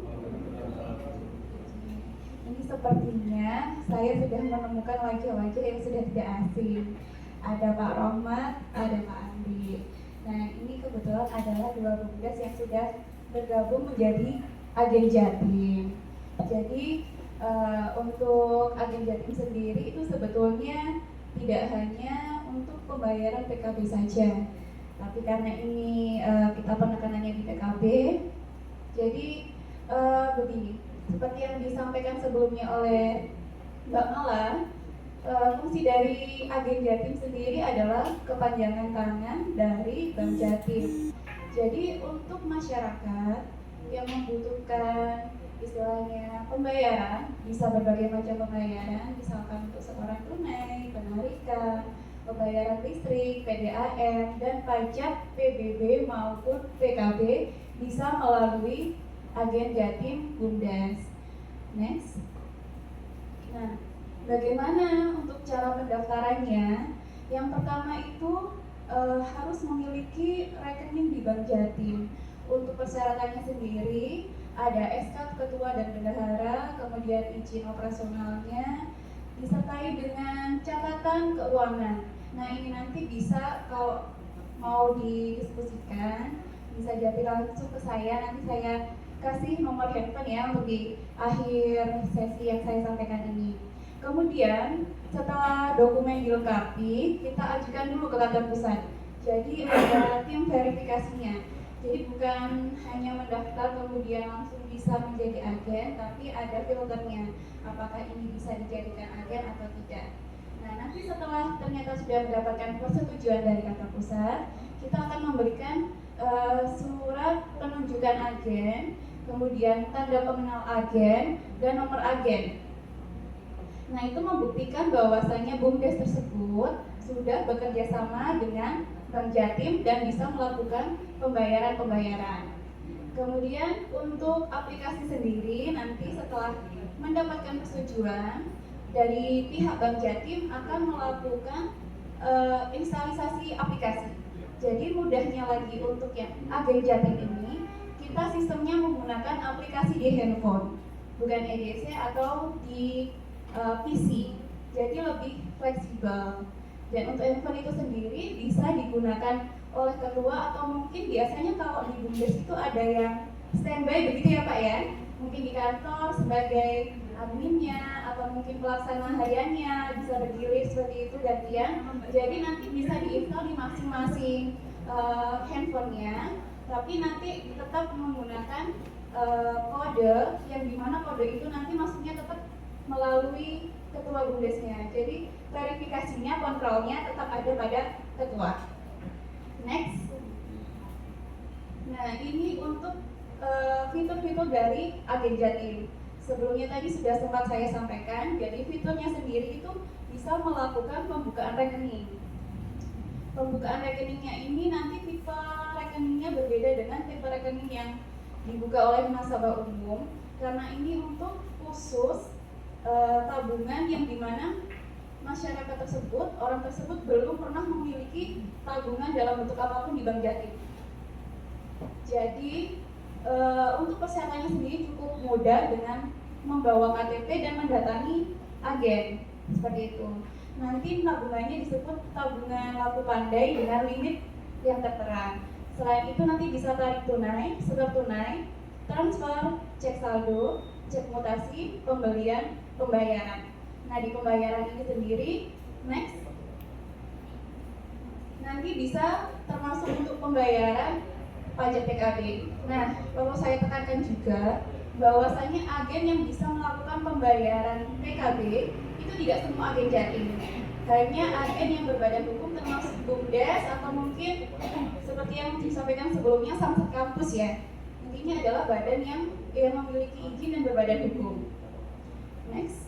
Ini sepertinya saya sudah menemukan wajah-wajah yang sudah tidak asing. Ada Pak Rohmat, ada Pak Andi. Nah, ini kebetulan adalah dua BUMDes yang sudah bergabung menjadi agen Jatim. Jadi untuk agen Jatim sendiri itu sebetulnya tidak hanya untuk pembayaran PKB saja, tapi karena ini kita penekanannya di PKB, jadi begini, seperti yang disampaikan sebelumnya oleh Mbak Mala, fungsi dari agen Jatim sendiri adalah kepanjangan tangan dari Bank Jatim. Jadi untuk masyarakat yang membutuhkan istilahnya pembayaran, bisa berbagai macam pembayaran, misalkan untuk setoran tunai, penarikan, pembayaran listrik, PDAM, dan pajak PBB maupun PKB bisa melalui agen Jatim BUMDes. Next. Nah, bagaimana untuk cara pendaftarannya? Yang pertama itu harus memiliki rekening di Bank Jatim. Untuk persyaratannya sendiri ada SK ketua dan bendahara, kemudian izin operasionalnya, disertai dengan catatan keuangan. Nah, ini nanti bisa kalau mau didiskusikan bisa jadi langsung ke saya, nanti saya kasih nomor handphone ya untuk di akhir sesi yang saya sampaikan ini. Kemudian setelah dokumen dilengkapi, kita ajukan dulu ke kantor pusat. Jadi ada tim verifikasinya. Jadi bukan hanya mendaftar kemudian langsung bisa menjadi agen, tapi ada filternya. Apakah ini bisa dijadikan agen atau tidak. Nah, nanti setelah ternyata sudah mendapatkan persetujuan dari kantor pusat, kita akan memberikan surat penunjukan agen, kemudian tanda pengenal agen, dan nomor agen. Nah, itu membuktikan bahwasanya BUMDes tersebut sudah bekerja sama dengan Bank Jatim dan bisa melakukan pembayaran-pembayaran. Kemudian untuk aplikasi sendiri, nanti setelah mendapatkan persetujuan dari pihak Bank Jatim akan melakukan instalisasi aplikasi. Jadi mudahnya lagi untuk yang agen Jatim ini, kita sistemnya menggunakan aplikasi di handphone, bukan EDC atau di PC. Jadi lebih fleksibel. Dan untuk handphone itu sendiri bisa digunakan oleh ketua atau mungkin biasanya kalau di BUMDes itu ada yang standby begitu ya Pak ya, mungkin di kantor sebagai adminnya atau mungkin pelaksana hariannya bisa bergilir seperti itu gantian. Jadi nanti bisa diinstal di masing-masing handphonenya, tapi nanti tetap menggunakan kode yang dimana kode itu nanti masuknya tetap melalui ketua BUMDesnya. Jadi verifikasinya, kontrolnya tetap ada pada ketua. Next. Nah, ini untuk fitur-fitur dari agen Jatim. Sebelumnya tadi sudah sempat saya sampaikan, jadi fiturnya sendiri itu bisa melakukan pembukaan rekening. Pembukaan rekeningnya ini nanti tipe rekeningnya berbeda dengan tipe rekening yang dibuka oleh nasabah umum, karena ini untuk khusus tabungan yang dimana masyarakat tersebut, orang tersebut belum pernah memiliki tabungan dalam bentuk apapun di Bank Jatim. Jadi untuk persyaratannya sendiri cukup mudah dengan membawa KTP dan mendatangi agen seperti itu. Nanti tabungannya disebut tabungan laku pandai dengan limit yang tertera. Selain itu nanti bisa tarik tunai, setor tunai, transfer, cek saldo, cek mutasi, pembelian, pembayaran. Nah, di pembayaran ini sendiri, next, nanti bisa termasuk untuk pembayaran pajak PKB. Nah, perlu saya tekankan juga bahwasanya agen yang bisa melakukan pembayaran PKB itu tidak semua agen Jatim. Hanya agen yang berbadan hukum termasuk BUMDes atau mungkin seperti yang disampaikan sebelumnya Samsat Kampus ya. Intinya adalah badan yang memiliki izin dan berbadan hukum. Next.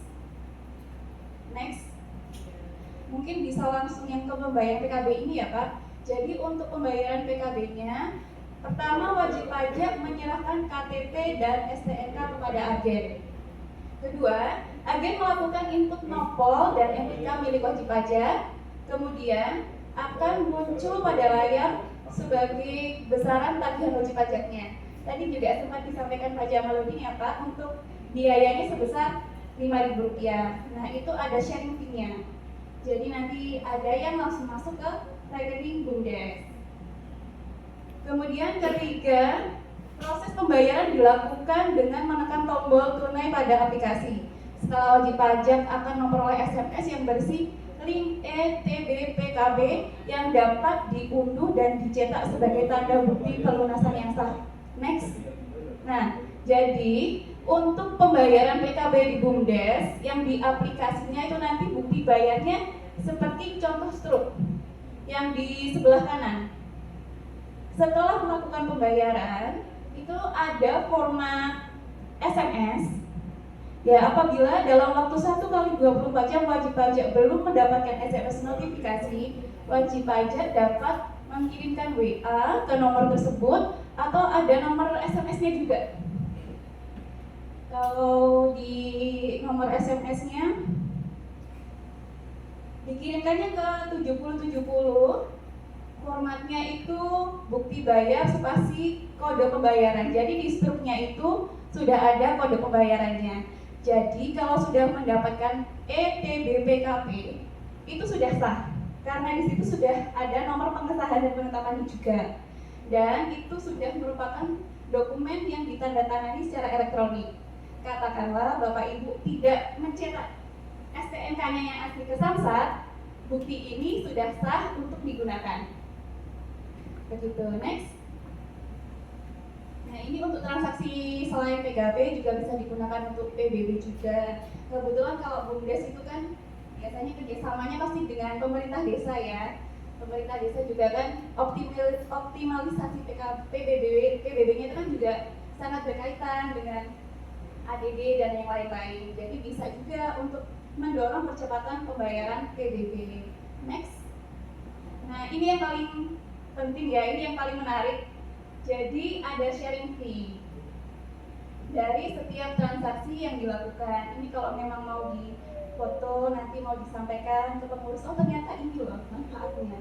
Mungkin bisa langsung yang ke pembayaran PKB ini ya Pak. Jadi untuk pembayaran PKB-nya, pertama wajib pajak menyerahkan KTP dan STNK kepada agen. Kedua, agen melakukan input nopol dan NPK milik wajib pajak. Kemudian akan muncul pada layar sebagai besaran tagihan wajib pajaknya. Tadi juga sempat disampaikan Pak Jamaludin ya Pak, untuk biayanya sebesar Rp5.000. Nah itu ada sharing fee-nya. Jadi nanti ada yang langsung masuk ke rekening BUMDes. Kemudian ketiga, proses pembayaran dilakukan dengan menekan tombol tunai pada aplikasi. Setelah wajib pajak akan memperoleh SMS yang berisi link ETBPKB yang dapat diunduh dan dicetak sebagai tanda bukti pelunasan yang sah. Next. Nah, jadi untuk pembayaran PKB di BUMDes yang di aplikasinya itu nanti bukti bayarnya seperti contoh struk yang di sebelah kanan. Setelah melakukan pembayaran itu ada format SMS. Ya, apabila dalam waktu 1 kali 24 jam wajib pajak belum mendapatkan SMS notifikasi, wajib pajak dapat mengirimkan WA ke nomor tersebut atau ada nomor SMS-nya juga. Kalau di nomor SMS-nya dikirimkannya ke 7070, formatnya itu bukti bayar spasi kode pembayaran. Jadi di struknya itu sudah ada kode pembayarannya. Jadi kalau sudah mendapatkan ETBPKB itu sudah sah, karena di situ sudah ada nomor pengesahan dan penetapan juga, dan itu sudah merupakan dokumen yang ditandatangani secara elektronik. Katakanlah Bapak Ibu tidak mencetak STNK-nya yang asli ke Samsat, bukti ini sudah sah untuk digunakan. Begitu. Next. Nah ini untuk transaksi selain PKB juga bisa digunakan untuk PBB juga. Kebetulan kalau BUMDes itu kan biasanya kerjasamanya pasti dengan pemerintah desa ya. Pemerintah desa juga kan optimalisasi PBB-nya itu kan juga sangat berkaitan dengan ADD dan yang lain-lain. Jadi bisa juga untuk mendorong percepatan pembayaran PBB. Next. Nah ini yang paling penting ya, ini yang paling menarik. Jadi ada sharing fee dari setiap transaksi yang dilakukan. Ini kalau memang mau difoto, nanti mau disampaikan ke pengurus, oh ternyata ini loh manfaatnya.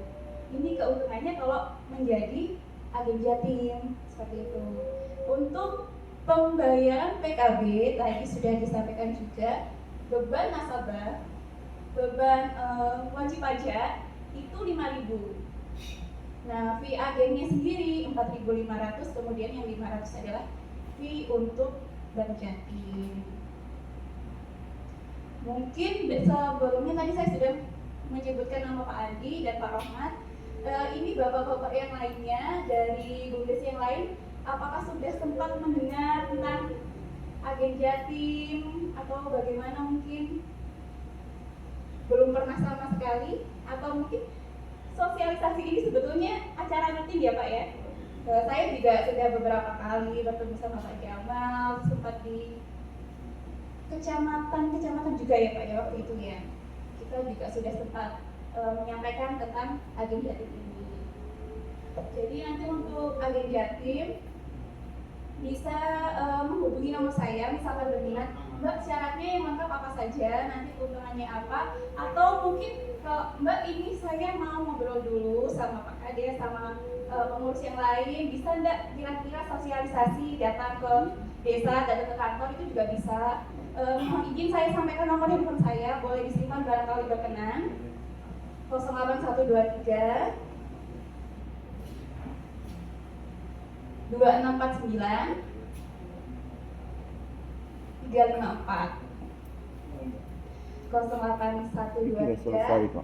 Ini keuntungannya kalau menjadi agen Jatim, seperti itu. Untuk pembayaran PKB tadi sudah disampaikan juga, beban nasabah, beban wajib pajak itu 5.000. Nah, fee agennya sendiri 4.500, kemudian yang 500 adalah fee untuk Bank Jatim. Mungkin sebelumnya tadi saya sudah menyebutkan nama Pak Andi dan Pak Rohmat. Ini bapak-bapak yang lainnya dari BUMDes yang lain, apakah sudah sempat mendengar tentang agen Jatim atau bagaimana? Mungkin belum pernah sama sekali, atau mungkin sosialisasi ini sebetulnya acara rutin ya Pak ya. Saya juga sudah beberapa kali bertemu sama Pak Jamal, sempat di kecamatan juga ya Pak ya waktu itu ya. Kita juga sudah sempat menyampaikan tentang agen Jatim ini. Jadi nanti untuk agen Jatim bisa menghubungi nomor saya, misalkan berminat, Mbak syaratnya yang lengkap apa saja, nanti keuntungannya apa, atau mungkin kalau Mbak ini saya mau ngobrol dulu sama Pak Kades, sama pengurus yang lain, bisa enggak kira-kira sosialisasi datang ke desa, datang ke kantor, itu juga bisa. Mohon izin saya sampaikan nomor handphone saya, boleh disimpan barangkali berkenan. 08123 2649 354 0812 2649